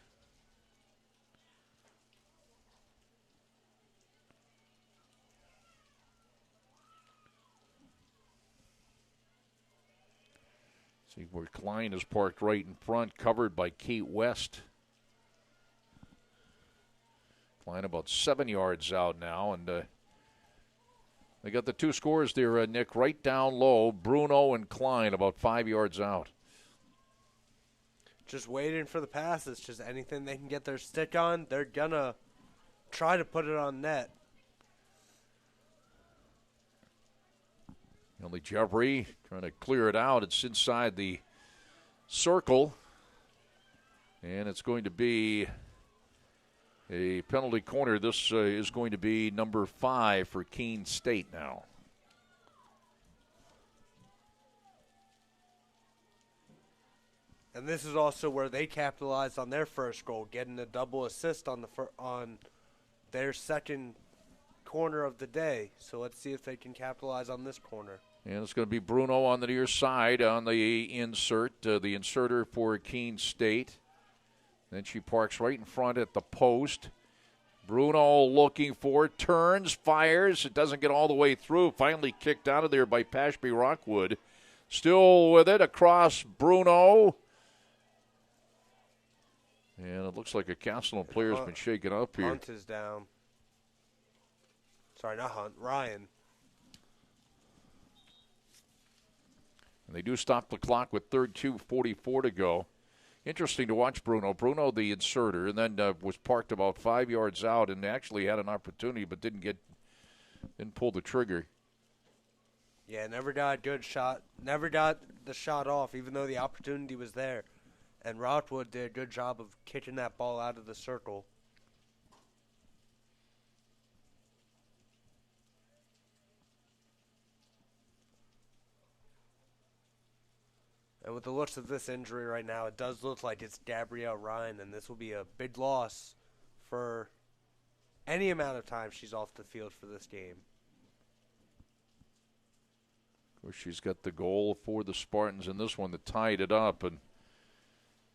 See where Klein is parked right in front, covered by Kate West. Klein about 7 yards out now, and they got the 2 scorers there, Nick, right down low. Bruno and Klein about 5 yards out. Just waiting for the passes. Just anything they can get their stick on, they're going to try to put it on net. Only Jeffrey trying to clear it out. It's inside the circle, and it's going to be a penalty corner. This is going to be number 5 for Keene State now. And this is also where they capitalized on their first goal, getting a double assist on their second corner of the day. So let's see if they can capitalize on this corner. And it's going to be Bruno on the near side on the insert, the inserter for Keene State. Then she parks right in front at the post. Bruno looking for it, turns, fires. It doesn't get all the way through. Finally kicked out of there by Pashby-Rockwood. Still with it across Bruno. And it looks like a Castleton player has been shaken up here. Hunt is down. Sorry, not Hunt. Ryan. And they do stop the clock with 2:44 to go. Interesting to watch Bruno. Bruno, the inserter, and then was parked about 5 yards out and actually had an opportunity but didn't pull the trigger. Yeah, never got a good shot. Never got the shot off, even though the opportunity was there. And Rockwood did a good job of kicking that ball out of the circle. And with the looks of this injury right now, it does look like it's Gabrielle Ryan, and this will be a big loss for any amount of time she's off the field for this game. Of course, she's got the goal for the Spartans in this one that tied it up, and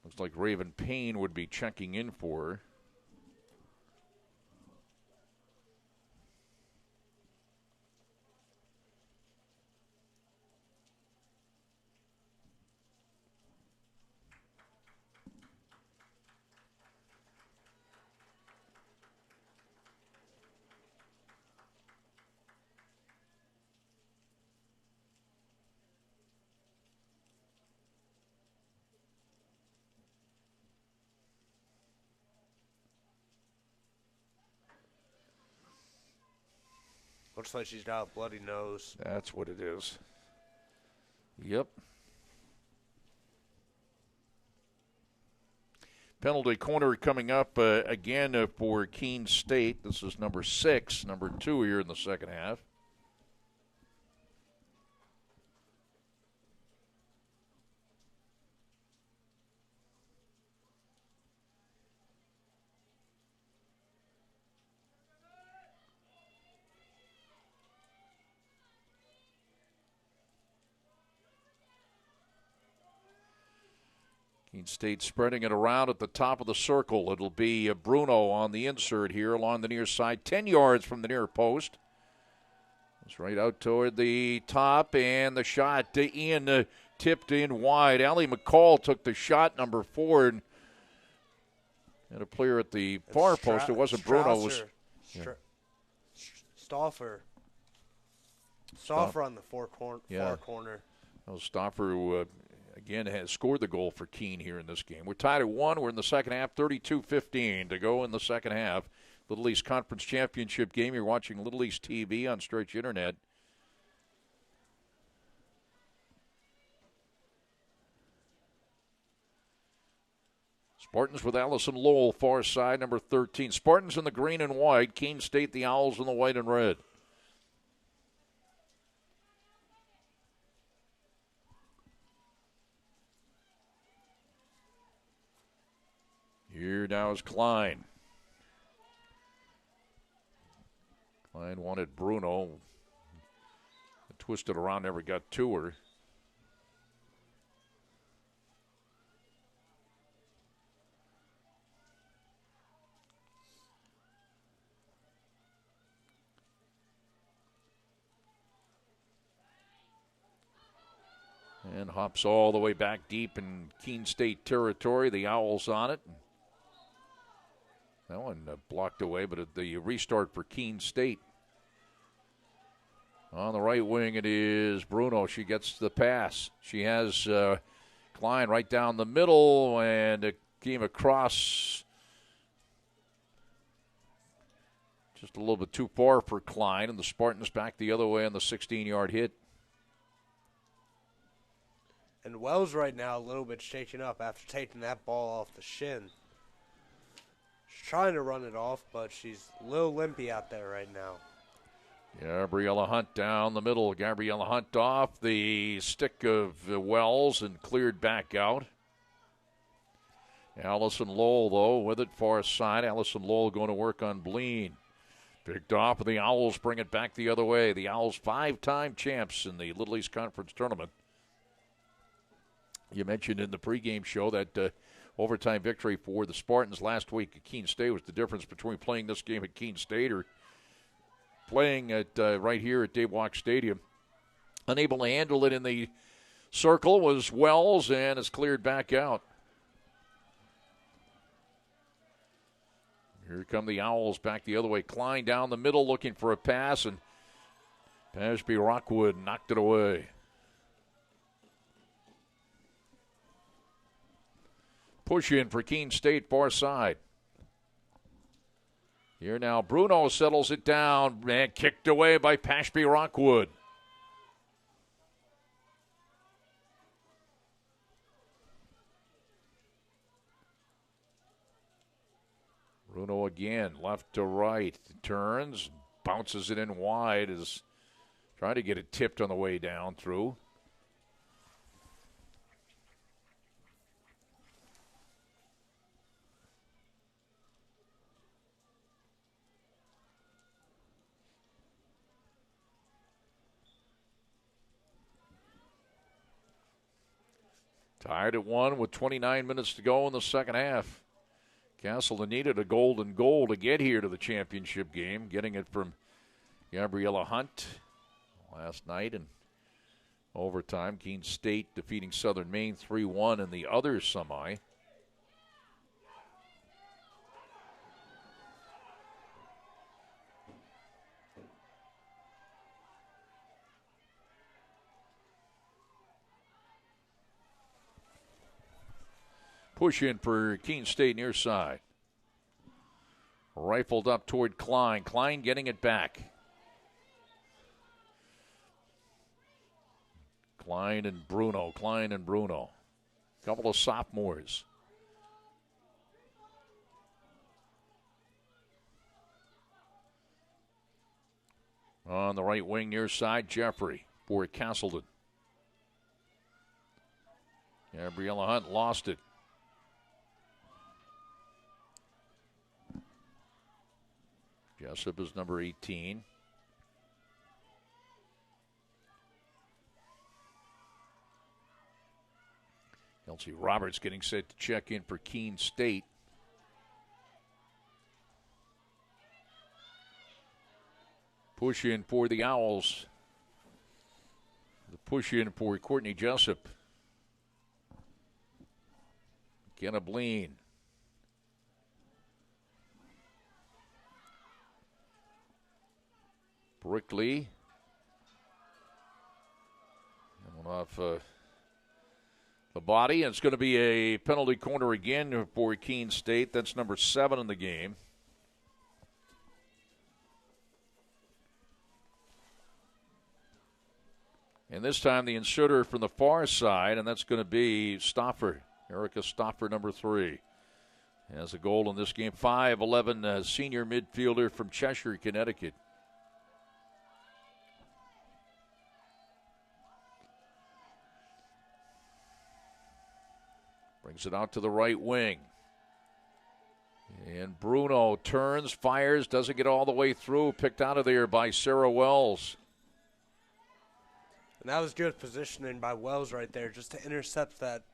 looks like Raven Payne would be checking in for her. Looks like she's got a bloody nose. That's what it is. Yep. Penalty corner coming up again for Keene State. This is number 6, number 2 here in the second half. Keene State spreading it around at the top of the circle. It'll be Bruno on the insert here along the near side, 10 yards from the near post. It's right out toward the top, and the shot to Ian tipped in wide. Allie McCall took the shot, number 4, and a player at the far post. It wasn't Bruno. It was Stauffer on the far corner. That was Stauffer who again has scored the goal for Keene here in this game. We're tied at 1. We're in the second half, 32-15 to go in the second half. Little East Conference Championship game. You're watching Little East TV on Stretch Internet. Spartans with Allison Lowell, far side, number 13. Spartans in the green and white. Keene State, the Owls in the white and red. Here now is Klein. Klein wanted Bruno. Twisted around, never got to her. And hops all the way back deep in Keene State territory. The Owls on it. That one blocked away, but at the restart for Keene State. On the right wing, it is Bruno. She gets the pass. She has Klein right down the middle, and it came across just a little bit too far for Klein, and the Spartans back the other way on the 16-yard hit. And Wells right now a little bit shaken up after taking that ball off the shin. She's trying to run it off, but she's a little limpy out there right now. Gabriella Hunt down the middle. Gabriella Hunt off the stick of Wells and cleared back out. Allison Lowell, though, with it far side. Allison Lowell going to work on Bleen. Picked off, and the Owls bring it back the other way. The Owls 5-time champs in the Little East Conference Tournament. You mentioned in the pregame show that overtime victory for the Spartans last week at Keene State was the difference between playing this game at Keene State or playing at right here at Dave Walk Stadium. Unable to handle it in the circle was Wells, and it's cleared back out. Here come the Owls back the other way. Klein down the middle looking for a pass, and Ashby Rockwood knocked it away. Push in for Keene State, far side. Here now, Bruno settles it down and kicked away by Pashby Rockwood. Bruno again, left to right, turns, bounces it in wide, is trying to get it tipped on the way down through. Tied at 1 with 29 minutes to go in the second half. Castleton needed a golden goal to get here to the championship game, getting it from Gabriella Hunt last night in overtime. Keene State defeating Southern Maine 3-1 in the other semi. Push in for Keene State near side. Rifled up toward Klein. Klein getting it back. Klein and Bruno. Couple of sophomores. On the right wing near side, Jeffrey for Castleton. Gabriella Hunt lost it. Jessup is number 18. Kelsey Roberts getting set to check in for Keene State. Push in for the Owls. The push in for Courtney Jessup. Kenna Bleen. Brickley. Coming off the body, and it's going to be a penalty corner again for Keene State. That's number 7 in the game. And this time the inserter from the far side, and that's going to be Stoffer, Erica Stoffer, number 3. Has a goal in this game. 5'11", senior midfielder from Cheshire, Connecticut. Brings it out to the right wing. And Bruno turns, fires, doesn't get all the way through. Picked out of there by Sarah Wells. And that was good positioning by Wells right there just to intercept that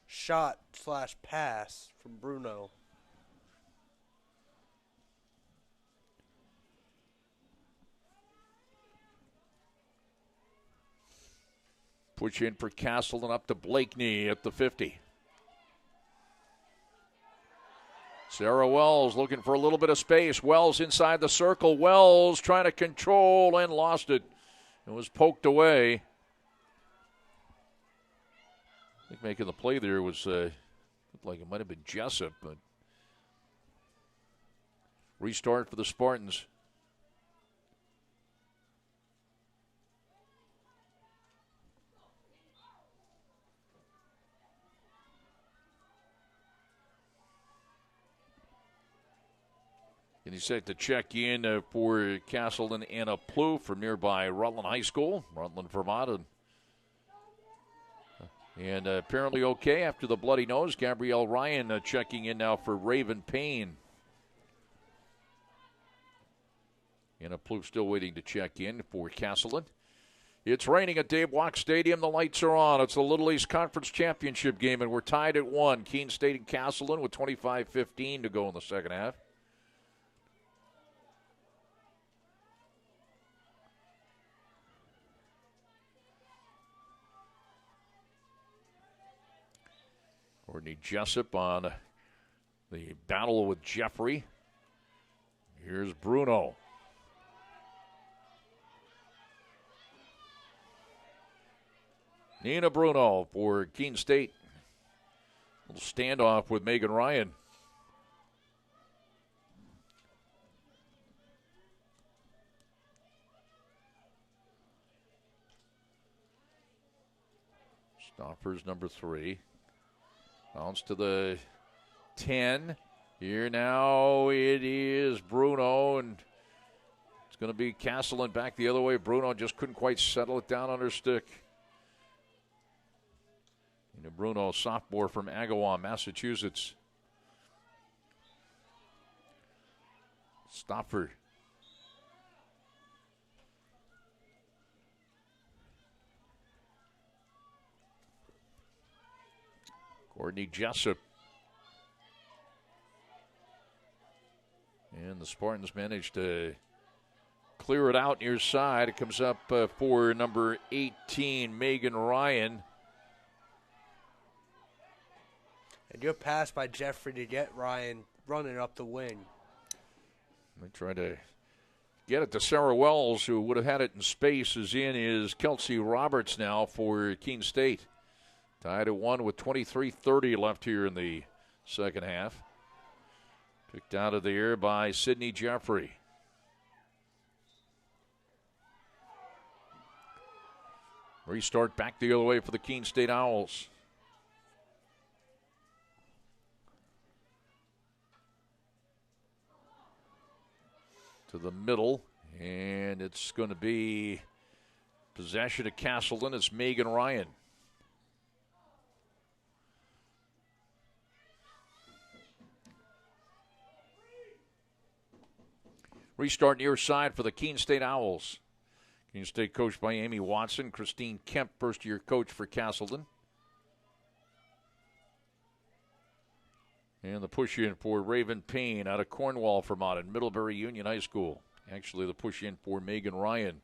shot/pass from Bruno. Push in for Castleton up to Blakeney at the 50. Sarah Wells looking for a little bit of space. Wells inside the circle. Wells trying to control and lost it. It was poked away. I think making the play there was looked like it might have been Jessup, but restart for the Spartans. And he's set to check in for Castleton, Anna Plouffe from nearby Rutland High School, Rutland, Vermont. And apparently okay after the bloody nose. Gabrielle Ryan checking in now for Raven Payne. Anna Plouffe still waiting to check in for Castleton. It's raining at Dave Walk Stadium. The lights are on. It's the Little East Conference Championship game, and we're tied at 1. Keene State and Castleton with 25:15 to go in the second half. Courtney Jessup on the battle with Jeffrey. Here's Bruno. Nina Bruno for Keene State. A little standoff with Megan Ryan. Stoffer's number 3. Bounce to the 10. Here now it is Bruno, and it's going to be Castleton back the other way. Bruno just couldn't quite settle it down on her stick. And Bruno, sophomore from Agawam, Massachusetts. Stoffer. Courtney Jessup. And the Spartans managed to clear it out near side. It comes up for number 18, Megan Ryan. And good pass by Jeffrey to get Ryan running up the wing. They try to get it to Sarah Wells, who would have had it in space. Is Kelsey Roberts now for Keene State. Tied at 1 with 23:30 left here in the second half. Picked out of the air by Sydney Jeffrey. Restart back the other way for the Keene State Owls. To the middle, and it's going to be possession of Castleton. It's Megan Ryan. Restart near side for the Keene State Owls. Keene State coached by Amy Watson. Christine Kemp, first-year coach for Castleton. And the push-in for Raven Payne out of Cornwall, Vermont, in Middlebury Union High School. Actually, the push-in for Megan Ryan.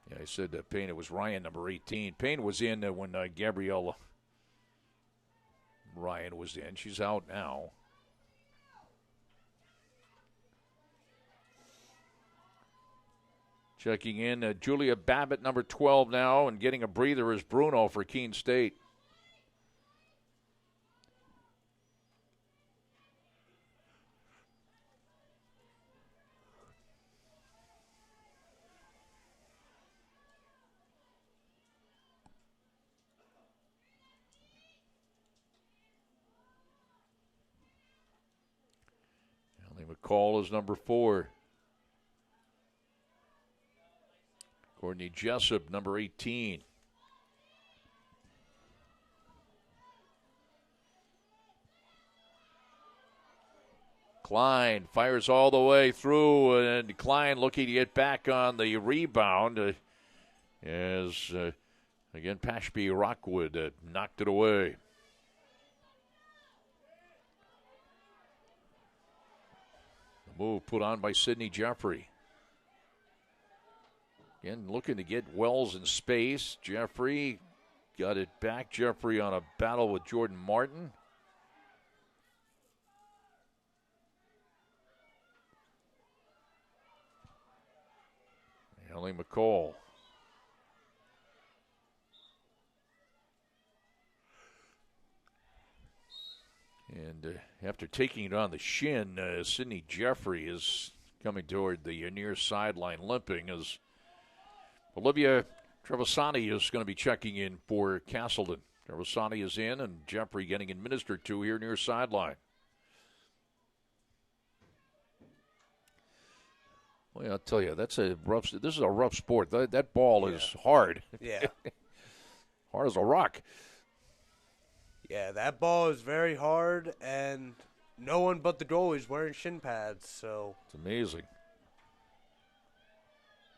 Yeah, I said Payne, it was Ryan, number 18. Payne was in when Gabrielle Ryan was in. She's out now. Checking in, Julia Babbitt, number 12 now, and getting a breather is Bruno for Keene State. Ellie McCall is number 4. Courtney Jessup, number 18. Klein fires all the way through, and Klein looking to get back on the rebound. As, again, Pashby Rockwood knocked it away. The move put on by Sydney Jeffrey. Again, looking to get Wells in space. Jeffrey got it back. Jeffrey on a battle with Jordan Martin. Ellie McCall. And after taking it on the shin, Sydney Jeffrey is coming toward the near sideline limping as Olivia Trevisani is going to be checking in for Castleton. Trevisani is in, and Jeffrey getting administered to here near sideline. Well, I'll tell you, this is a rough sport. That ball is hard. Yeah. Hard as a rock. Yeah, that ball is very hard, and no one but the goalie is wearing shin pads, so. It's amazing.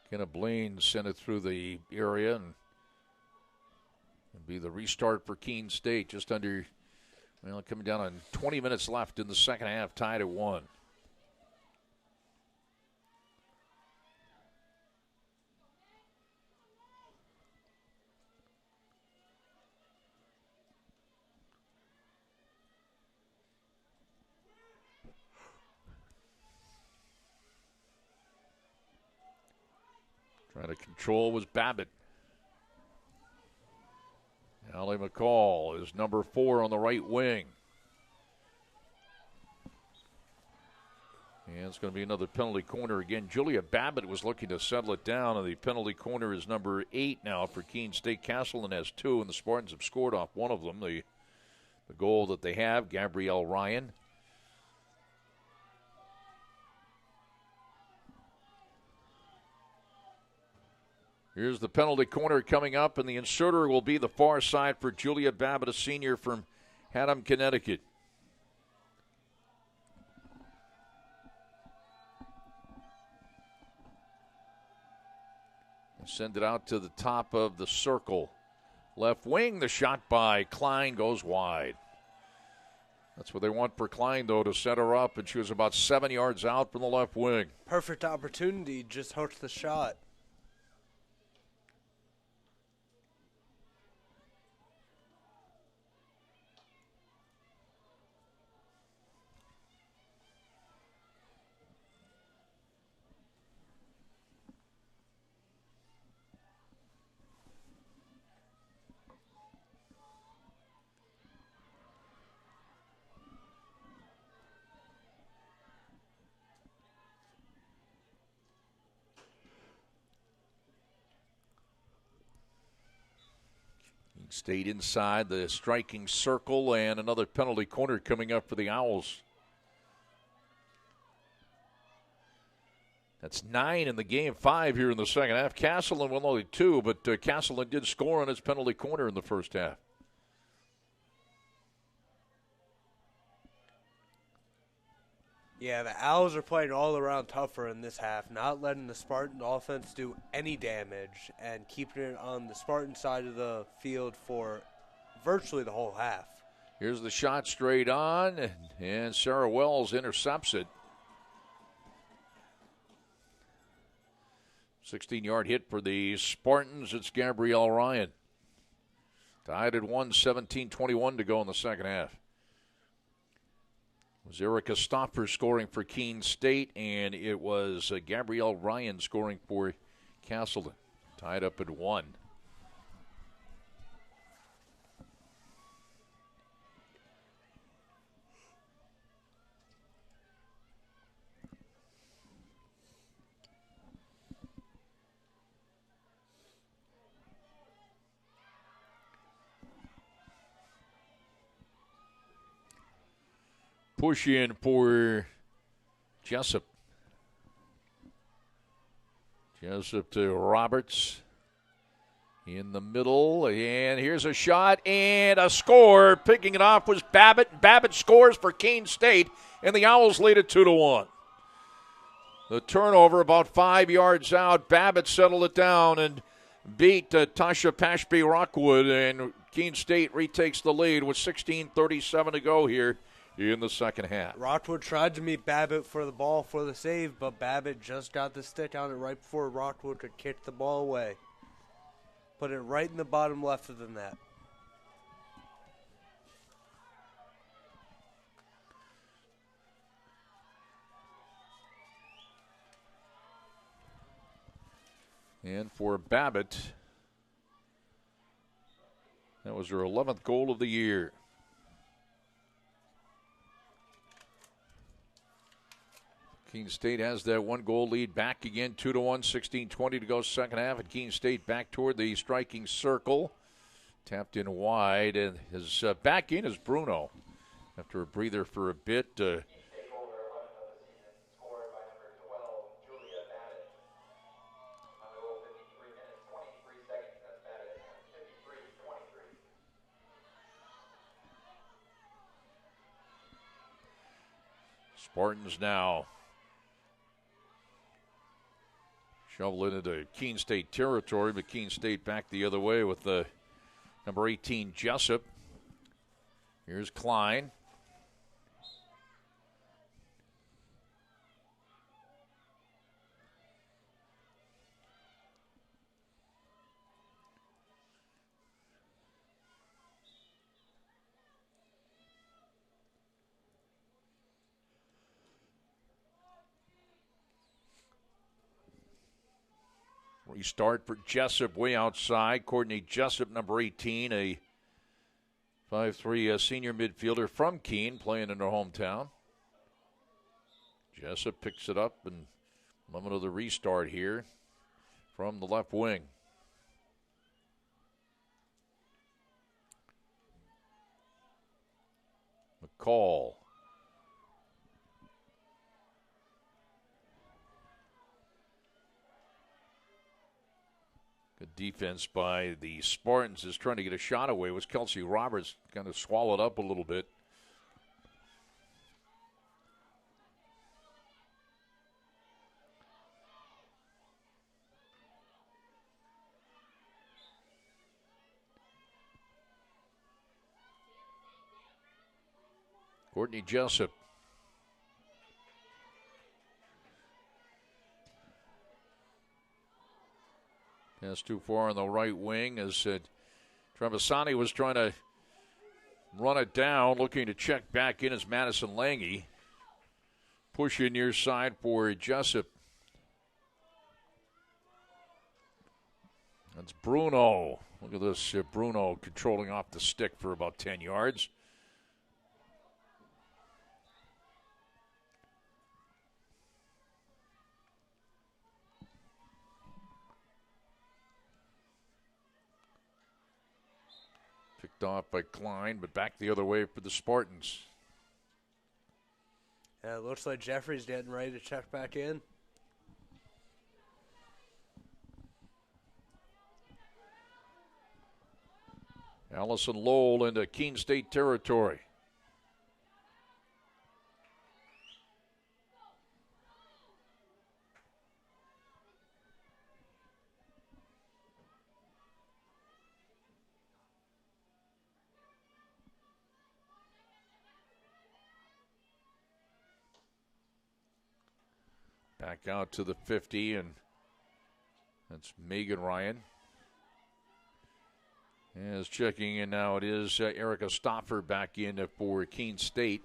Kenna Blaine sent it through the area, and it'll be the restart for Keene State. Just under, coming down on 20 minutes left in the second half, tied at 1. Trying to control was Babbitt. Allie McCall is number 4 on the right wing. And it's going to be another penalty corner again. Julia Babbitt was looking to settle it down, and the penalty corner is number 8 now for Keene State. Castleton has 2, and the Spartans have scored off one of them. The goal that they have, Gabrielle Ryan. Here's the penalty corner coming up, and the inserter will be the far side for Julia Babbitt, a senior from Haddam, Connecticut. Send it out to the top of the circle. Left wing, the shot by Klein goes wide. That's what they want for Klein, though, to set her up, and she was about 7 yards out from the left wing. Perfect opportunity, just hurts the shot. Stayed inside the striking circle, and another penalty corner coming up for the Owls. That's 9 in the game, 5 here in the second half. Castleton with only 2, but Castleton did score on its penalty corner in the first half. Yeah, the Owls are playing all around tougher in this half, not letting the Spartan offense do any damage and keeping it on the Spartan side of the field for virtually the whole half. Here's the shot straight on, and Sarah Wells intercepts it. 16-yard hit for the Spartans. It's Gabrielle Ryan. Tied at 1, 17-21 to go in the second half. It was Erica Stoffer scoring for Keene State, and it was Gabrielle Ryan scoring for Castleton. Tied up at 1. Push in for Jessup. Jessup to Roberts in the middle, and here's a shot and a score. Picking it off was Babbitt. Babbitt scores for Keene State, and the Owls lead it 2-1. The turnover about 5 yards out. Babbitt settled it down and beat Tasha Pashby Rockwood, and Keene State retakes the lead with 16:37 to go here in the second half. Rockwood tried to meet Babbitt for the ball for the save, but Babbitt just got the stick on it right before Rockwood could kick the ball away. Put it right in the bottom left of the net. And for Babbitt, that was her 11th goal of the year. Keene State has that 1-goal lead back again, 2-1, 16:20 to go second half. And Keene State back toward the striking circle. Tapped in wide, and his back in is Bruno. After a breather for a bit. Spartans now shovel it into Keene State territory, but Keene State back the other way with the number 18, Jessup. Here's Klein. Restart for Jessup way outside. Courtney Jessup, number 18, a 5'3" senior midfielder from Keene, playing in her hometown. Jessup picks it up, and moment of the restart here from the left wing. McCall. Good defense by the Spartans is trying to get a shot away. Was Kelsey Roberts kind of swallowed up a little bit. Courtney Jessup. Pass too far on the right wing as Trevisani was trying to run it down, looking to check back in as Madison Lange. Push in near side for Jessup. That's Bruno. Look at this, Bruno controlling off the stick for about 10 yards. Picked off by Klein, but back the other way for the Spartans. Yeah, it looks like Jeffrey's getting ready to check back in. Allison Lowell into Keene State territory. Back out to the 50, and that's Megan Ryan. As checking in now, it is Erica Stoffer back in for Keene State.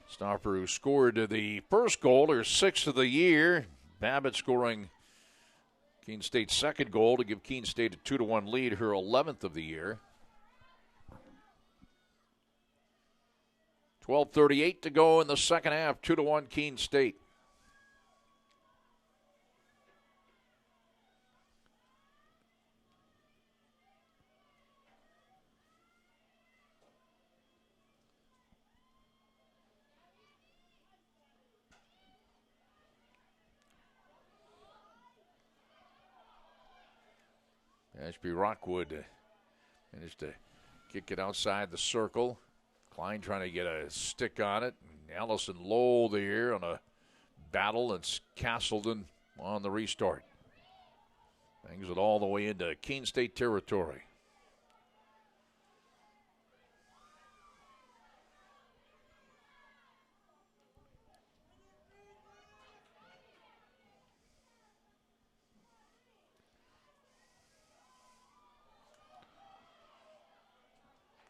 Stoffer, who scored the first goal, her 6th of the year. Babbitt scoring Keene State's second goal to give Keene State a 2-1 lead, her 11th of the year. 12:38 to go in the second half, 2-1 Keene State. Ashby Rockwood managed to kick it outside the circle. Klein trying to get a stick on it. And Allison Lowell there on a battle. It's Castleton on the restart. Brings it all the way into Keene State territory.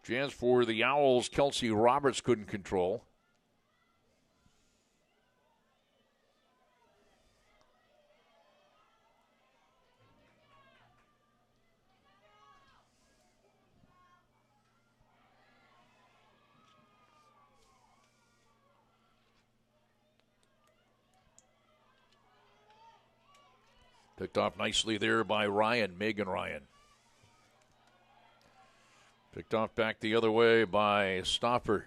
Chance for the Owls, Kelsey Roberts couldn't control. Picked off nicely there by Ryan, Megan Ryan. Picked off back the other way by Stoffer.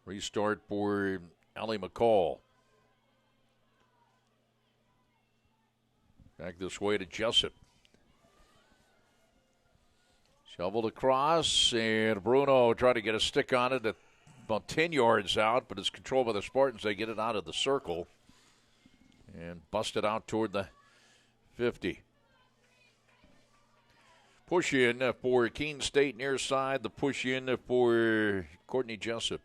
Restart for Allie McCall. Back this way to Jessup. Shoveled across, and Bruno tried to get a stick on it at about 10 yards out, but it's controlled by the Spartans. They get it out of the circle and busted out toward the 50. Push in for Keene State near side. The push in for Courtney Jessup.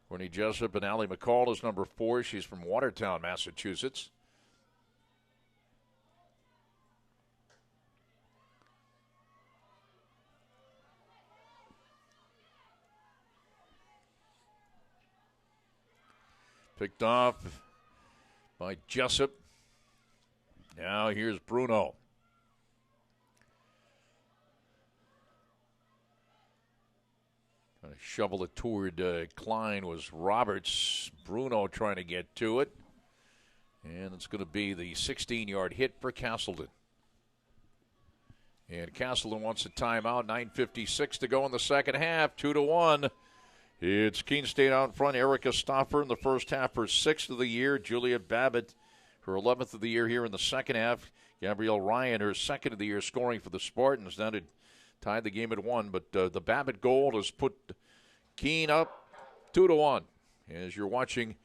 Courtney Jessup and Allie McCall is number 4. She's from Watertown, Massachusetts. Picked off by Jessup. Now here's Bruno. Trying to shovel it toward Klein was Roberts. Bruno trying to get to it. And it's going to be the 16-yard hit for Castleton. And Castleton wants a timeout. 9:56 to go in the second half. 2-1. It's Keene State out in front. Erica Stoffer in the first half, her 6th of the year. Julia Babbitt, her 11th of the year here in the second half. Gabrielle Ryan, her 2nd of the year, scoring for the Spartans. Now to tie the game at 1. But the Babbitt goal has put Keene up 2-1. As you're watching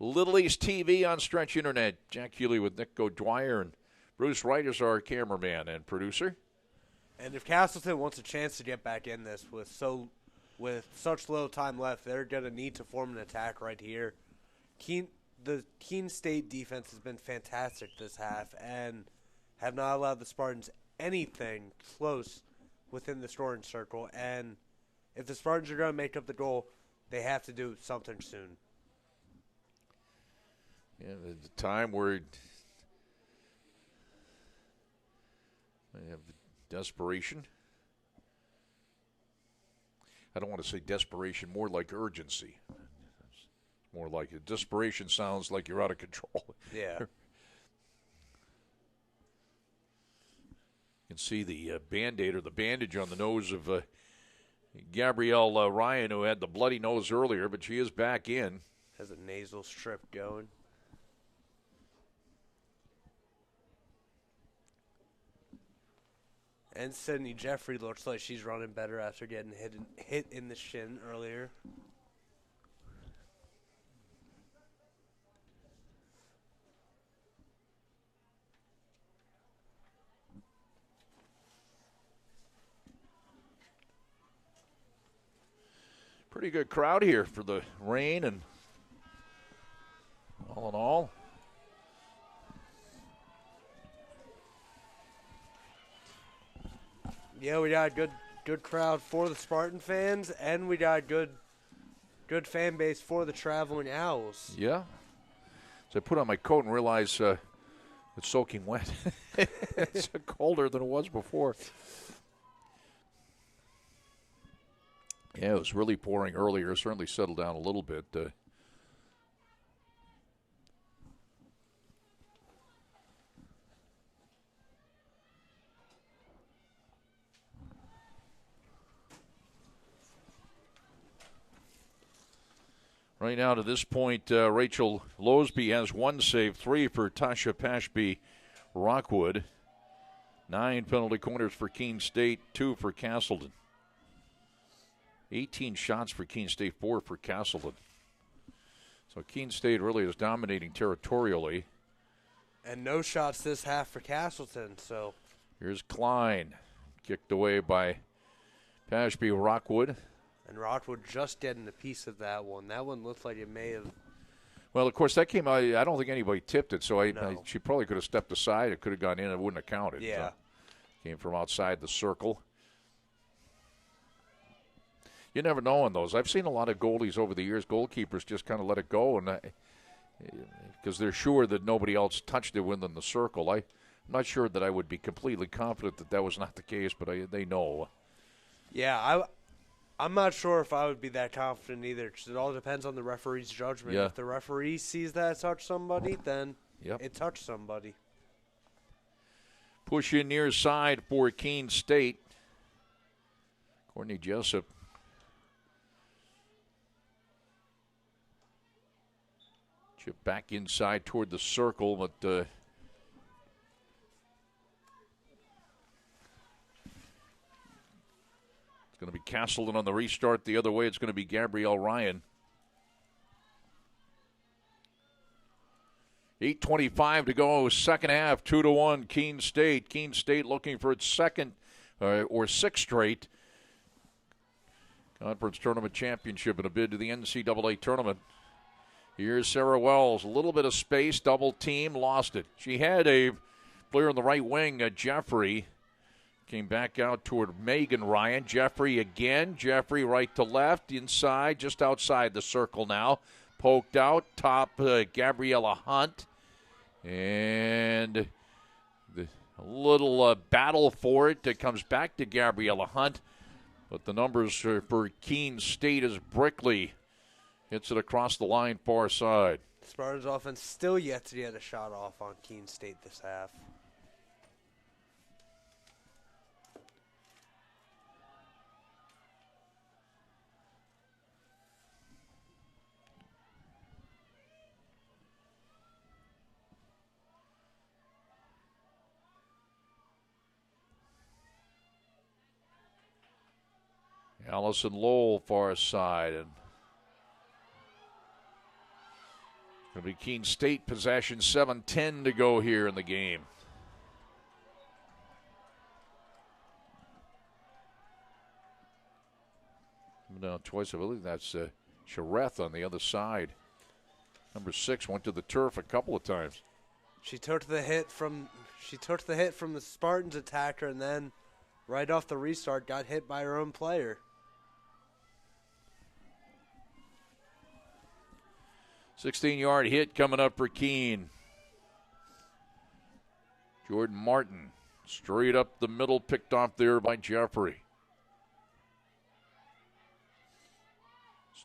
Little East TV on Stretch Internet. Jack Hewley with Nick O'Dwyer, and Bruce Wright is our cameraman and producer. And if Castleton wants a chance to get back in this with such little time left, they're going to need to form an attack right here. The Keene State defense has been fantastic this half and have not allowed the Spartans anything close within the scoring circle. And if the Spartans are going to make up the goal, they have to do something soon. Yeah, the time where they have desperation. I don't want to say desperation, more like urgency. More like it. Desperation sounds like you're out of control. Yeah. You can see the Band-Aid or the bandage on the nose of Gabrielle Ryan, who had the bloody nose earlier, but she is back in. Has a nasal strip going. And Sydney Jeffrey looks like she's running better after getting hit in the shin earlier. Pretty good crowd here for the rain, and all in all. Yeah, we got a good crowd for the Spartan fans, and we got a good fan base for the traveling Owls. Yeah. So I put on my coat and realized it's soaking wet. It's colder than it was before. Yeah, it was really pouring earlier. It certainly settled down a little bit. Right now, to this point, Rachel Losby has one save, 3 for Tasha Pashby Rockwood. 9 penalty corners for Keene State, 2 for Castleton. 18 shots for Keene State, 4 for Castleton. So Keene State really is dominating territorially. And no shots this half for Castleton. So here's Klein, kicked away by Pashby Rockwood. And Rockwood just getting a piece of that one. That one looked like it may have. Well, of course, that came out. I don't think anybody tipped it, so No. she probably could have stepped aside. It could have gone in. It wouldn't have counted. Yeah. So came from outside the circle. You never know on those. I've seen a lot of goalies over the years. Goalkeepers just kind of let it go, and because they're sure that nobody else touched it within the circle. I'm not sure that I would be completely confident that was not the case, but they know. Yeah, I'm not sure if I would be that confident either, because it all depends on the referee's judgment. Yeah. If the referee sees that it touched somebody, then Yep. it touched somebody. Push in near side for Keene State. Courtney Jessup. Chip back inside toward the circle, but it's going to be Castleton on the restart. The other way, it's going to be Gabrielle Ryan. 8:25 to go, second half, 2-1, Keene State. Keene State looking for its second or sixth straight conference tournament championship in a bid to the NCAA tournament. Here's Sarah Wells, a little bit of space, double team, lost it. She had a player on the right wing, Jeffrey. Came back out toward Megan Ryan. Jeffrey again. Jeffrey right to left, inside, just outside the circle now. Poked out, top Gabriella Hunt. And a little battle for it. It comes back to Gabriella Hunt. But the numbers for Keene State is Brickley. Hits it across the line, far side. Spartans offense still yet to get a shot off on Keene State this half. Allison Lowell, far side, and It'll be Keene State possession, 7:10 to go here in the game. No, twice, I believe that's Chareth on the other side. Number 6 went to the turf a couple of times. She took the hit from the Spartans attacker, and then right off the restart got hit by her own player. 16-yard hit coming up for Keene. Jordan Martin straight up the middle, picked off there by Jeffrey.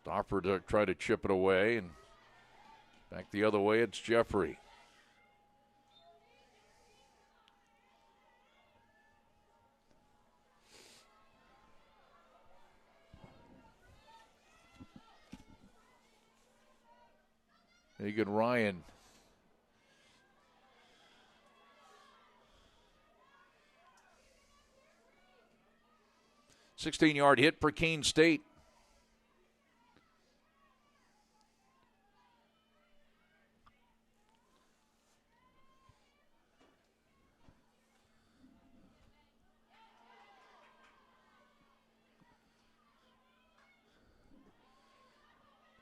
Stoffer to try to chip it away, and back the other way, it's Jeffrey. Megan Ryan. "16-yard hit for Keene State.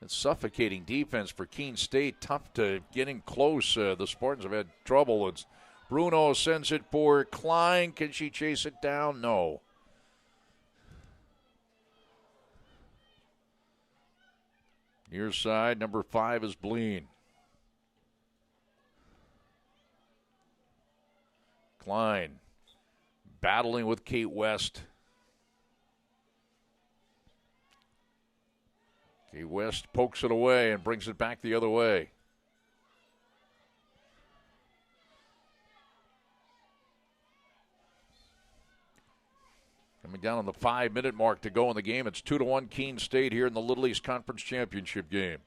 It's suffocating defense for Keene State. Tough to get in close. The Spartans have had trouble. It's Bruno sends it for Klein. Can she chase it down? No. Near side, number 5 is Bleen. Klein battling with Kate West. Kate West pokes it away and brings it back the other way. Coming down on the 5-minute mark to go in the game. It's 2-1 Keene State here in the Little East Conference Championship game.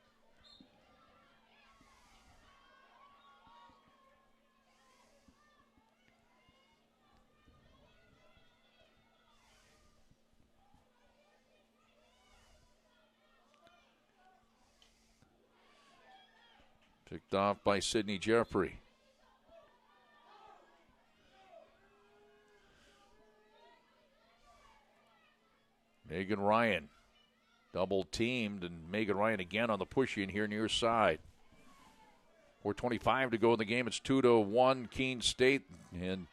Picked off by Sydney Jeffrey. Megan Ryan double teamed, and Megan Ryan again on the push in here near side. 4:25 to go in the game. It's 2-1 Keene State, and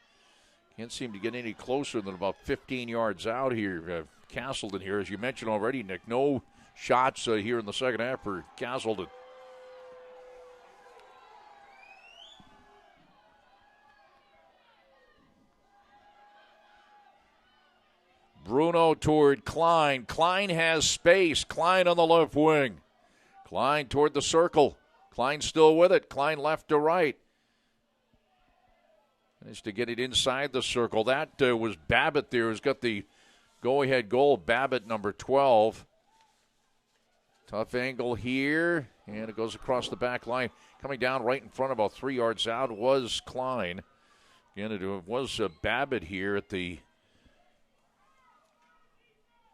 can't seem to get any closer than about 15 yards out here. Castleton here, as you mentioned already, Nick. No shots here in the second half for Castleton. Bruno toward Klein. Klein has space. Klein on the left wing. Klein toward the circle. Klein still with it. Klein left to right. Managed to get it inside the circle. That was Babbitt there, who's got the go-ahead goal. Babbitt, number 12. Tough angle here, and it goes across the back line. Coming down right in front, about 3 yards out, was Klein. Again, it was Babbitt here at the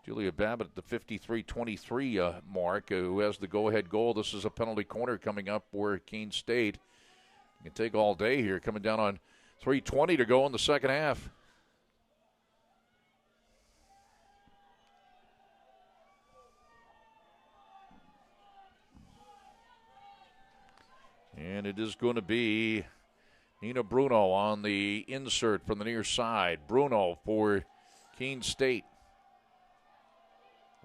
Julia Babbitt at the 53-23 mark, who has the go-ahead goal. This is a penalty corner coming up for Keene State. You can take all day here, coming down on 3:20 to go in the second half. And it is going to be Nina Bruno on the insert from the near side. Bruno for Keene State.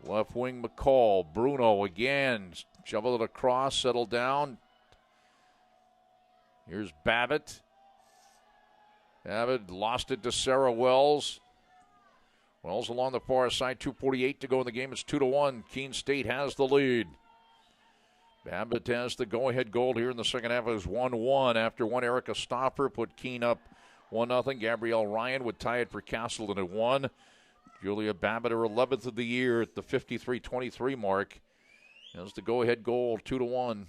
Left wing McCall. Bruno again. Shovel it across, settle down. Here's Babbitt. Babbitt lost it to Sarah Wells. Wells along the far side. 2:48 to go in the game. It's 2-1. Keene State has the lead. Babbitt has the go-ahead goal here in the second half. It was 1-1 after one. Erica Stoffer put Keene up 1-0. Gabrielle Ryan would tie it for Castleton at 1. Julia Babbitt, her 11th of the year at the 53-23 mark. That's the go-ahead goal, 2-1.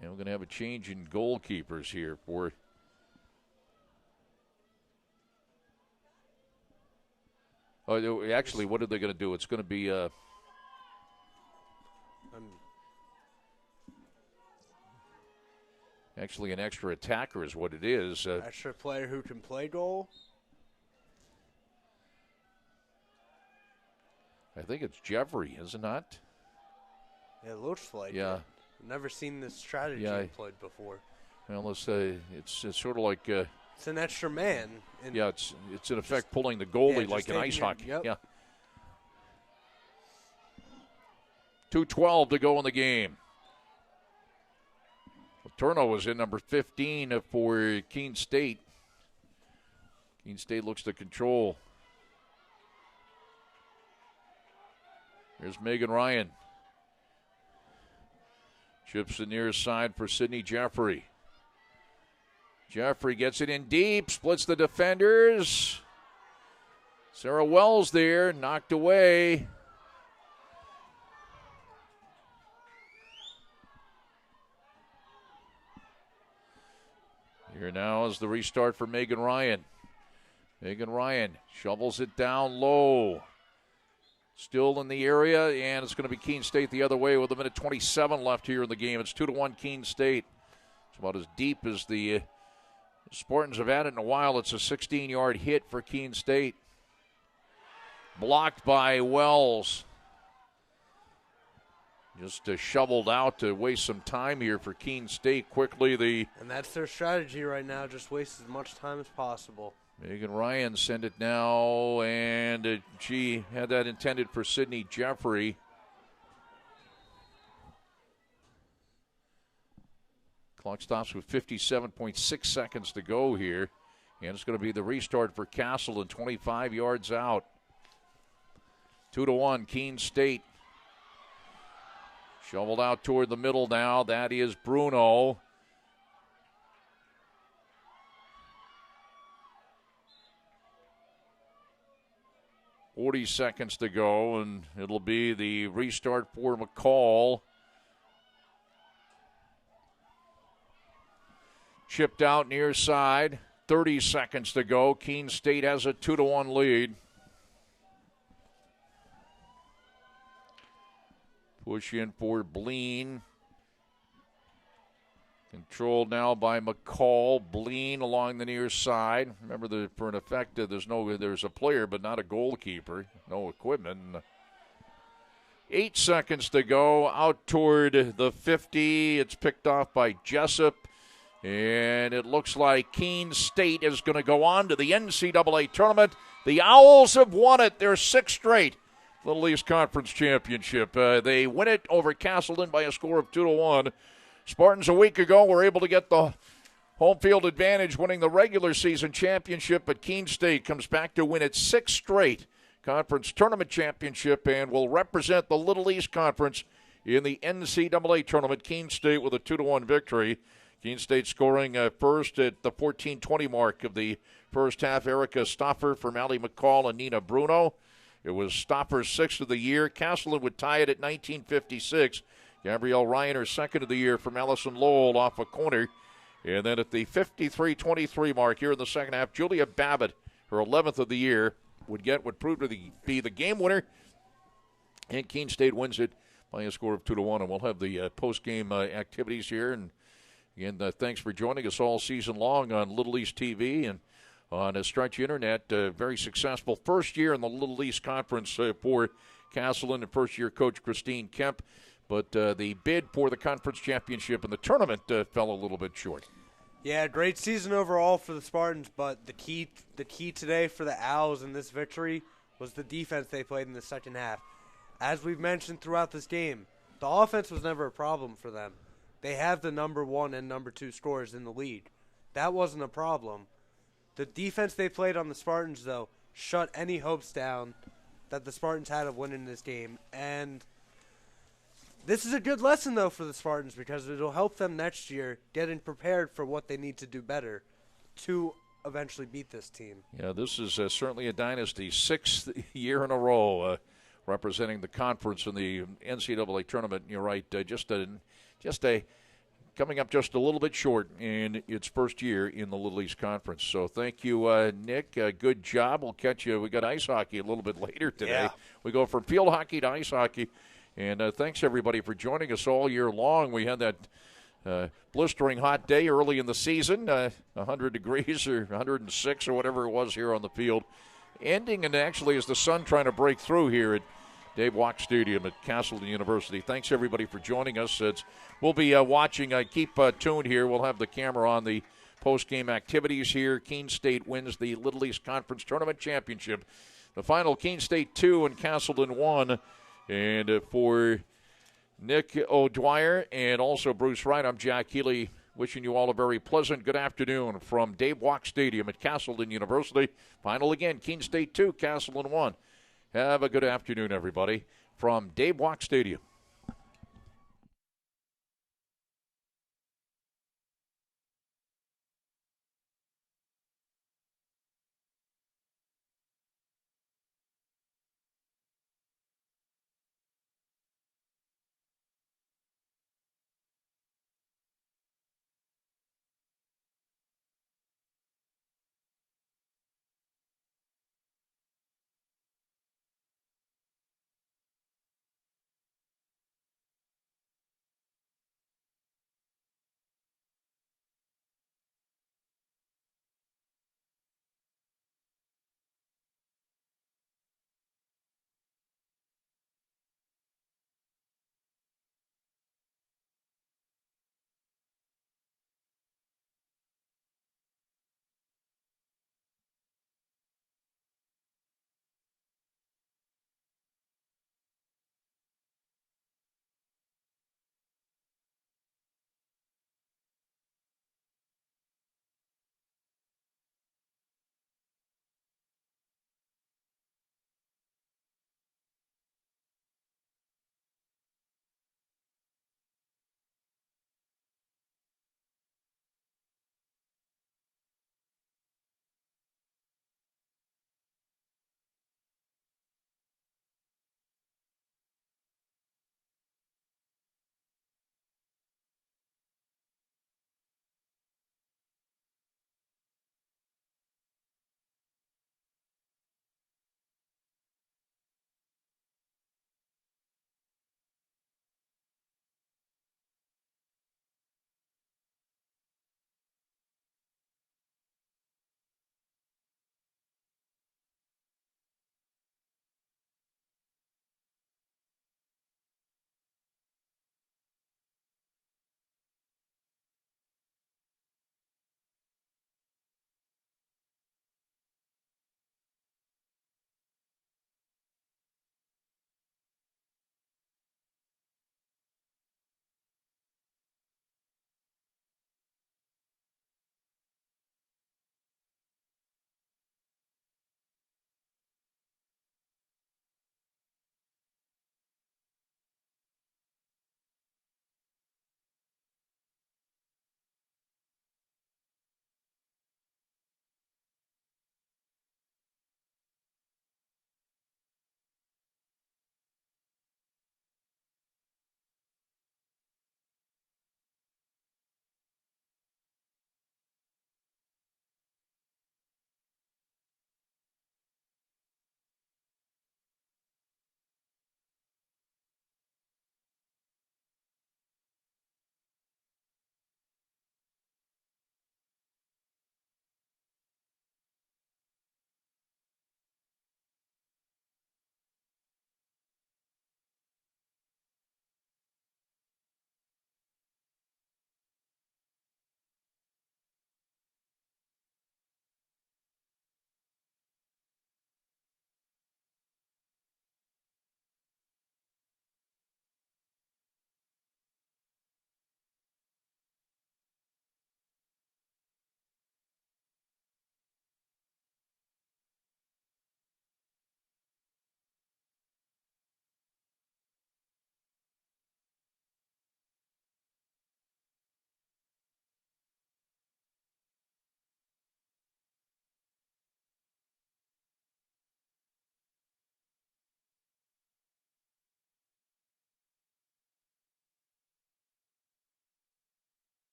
And we're going to have a change in goalkeepers here for actually, what are they going to do? It's going to be Actually, an extra attacker is what it is. Extra player who can play goal. I think it's Jeffrey, is it not? It looks like Yeah. it. I've never seen this strategy employed before. Well, it's sort of like it's an extra man. it's in effect pulling the goalie like in ice hockey. Yep. Yeah. 2:12 to go in the game. Turno was in number 15 for Keene State. Keene State looks to control. Here's Megan Ryan. Chips the near side for Sydney Jeffrey. Jeffrey gets it in deep, splits the defenders. Sarah Wells there, knocked away. Here now is the restart for Megan Ryan. Megan Ryan shovels it down low. Still in the area, and it's going to be Keene State the other way with 1:27 left here in the game. It's 2-1 Keene State. It's about as deep as the Spartans have had it in a while. It's a 16-yard hit for Keene State. Blocked by Wells. Just shoveled out to waste some time here for Keene State. Quickly, and that's their strategy right now. Just waste as much time as possible. Megan Ryan send it now, and she had that intended for Sydney Jeffrey. Clock stops with 57.6 seconds to go here, and it's going to be the restart for Castleton, 25 yards out. 2-1 Keene State. Shoveled out toward the middle now. That is Bruno. .40 seconds to go, and it'll be the restart for McCall. Chipped out near side. 30 seconds to go. Keene State has a 2-1 lead. Push in for Bleen. Controlled now by McCall. Bleen along the near side. Remember, for an effect, there's a player, but not a goalkeeper. No equipment. 8 seconds to go. Out toward the 50. It's picked off by Jessup. And it looks like Keene State is going to go on to the NCAA tournament. The Owls have won it. They're 6th straight. Little East Conference Championship. They win it over Castleton by a score of 2-1. Spartans a week ago were able to get the home field advantage, winning the regular season championship, but Keene State comes back to win its 6th straight conference tournament championship and will represent the Little East Conference in the NCAA tournament. Keene State with a 2-1 victory. Keene State scoring first at the 14:20 mark of the first half. Erica Stoffer from Allie McCall and Nina Bruno. It was Stoffer's 6th of the year. Castleton would tie it at 1956. Gabrielle Ryan, her 2nd of the year from Allison Lowell off a corner. And then at the 53-23 mark here in the second half, Julia Babbitt, her 11th of the year, would prove to be the game winner. And Keene State wins it by a score of 2-1. And we'll have the post-game activities here. And again, thanks for joining us all season long on Little East TV and on Stretch Internet. Very successful first year in the Little East Conference for Castleton and first-year coach Christine Kemp. But the bid for the conference championship and the tournament fell a little bit short. Yeah, great season overall for the Spartans, but the key today for the Owls in this victory was the defense they played in the second half. As we've mentioned throughout this game, the offense was never a problem for them. They have the number 1 and number 2 scorers in the league. That wasn't a problem. The defense they played on the Spartans, though, shut any hopes down that the Spartans had of winning this game. And this is a good lesson, though, for the Spartans because it'll help them next year getting prepared for what they need to do better to eventually beat this team. Yeah, this is certainly a dynasty. 6th year in a row representing the conference in the NCAA tournament. And you're right, coming up just a little bit short in its first year in the Little East Conference. So thank you, Nick. Good job. We'll catch you. We got ice hockey a little bit later today. Yeah. We go from field hockey to ice hockey. And thanks, everybody, for joining us all year long. We had that blistering hot day early in the season, 100 degrees or 106 or whatever it was here on the field. Ending, and actually as the sun trying to break through here at Dave Walk Stadium at Castleton University. Thanks, everybody, for joining us. We'll be watching. Keep tuned here. We'll have the camera on the post-game activities here. Keene State wins the Little East Conference Tournament Championship. The final, Keene State 2 and Castleton 1. And for Nick O'Dwyer and also Bruce Wright, I'm Jack Healy, wishing you all a very pleasant good afternoon from Dave Walk Stadium at Castleton University. Final again, Keene State 2, Castleton 1. Have a good afternoon, everybody, from Dave Walk Stadium.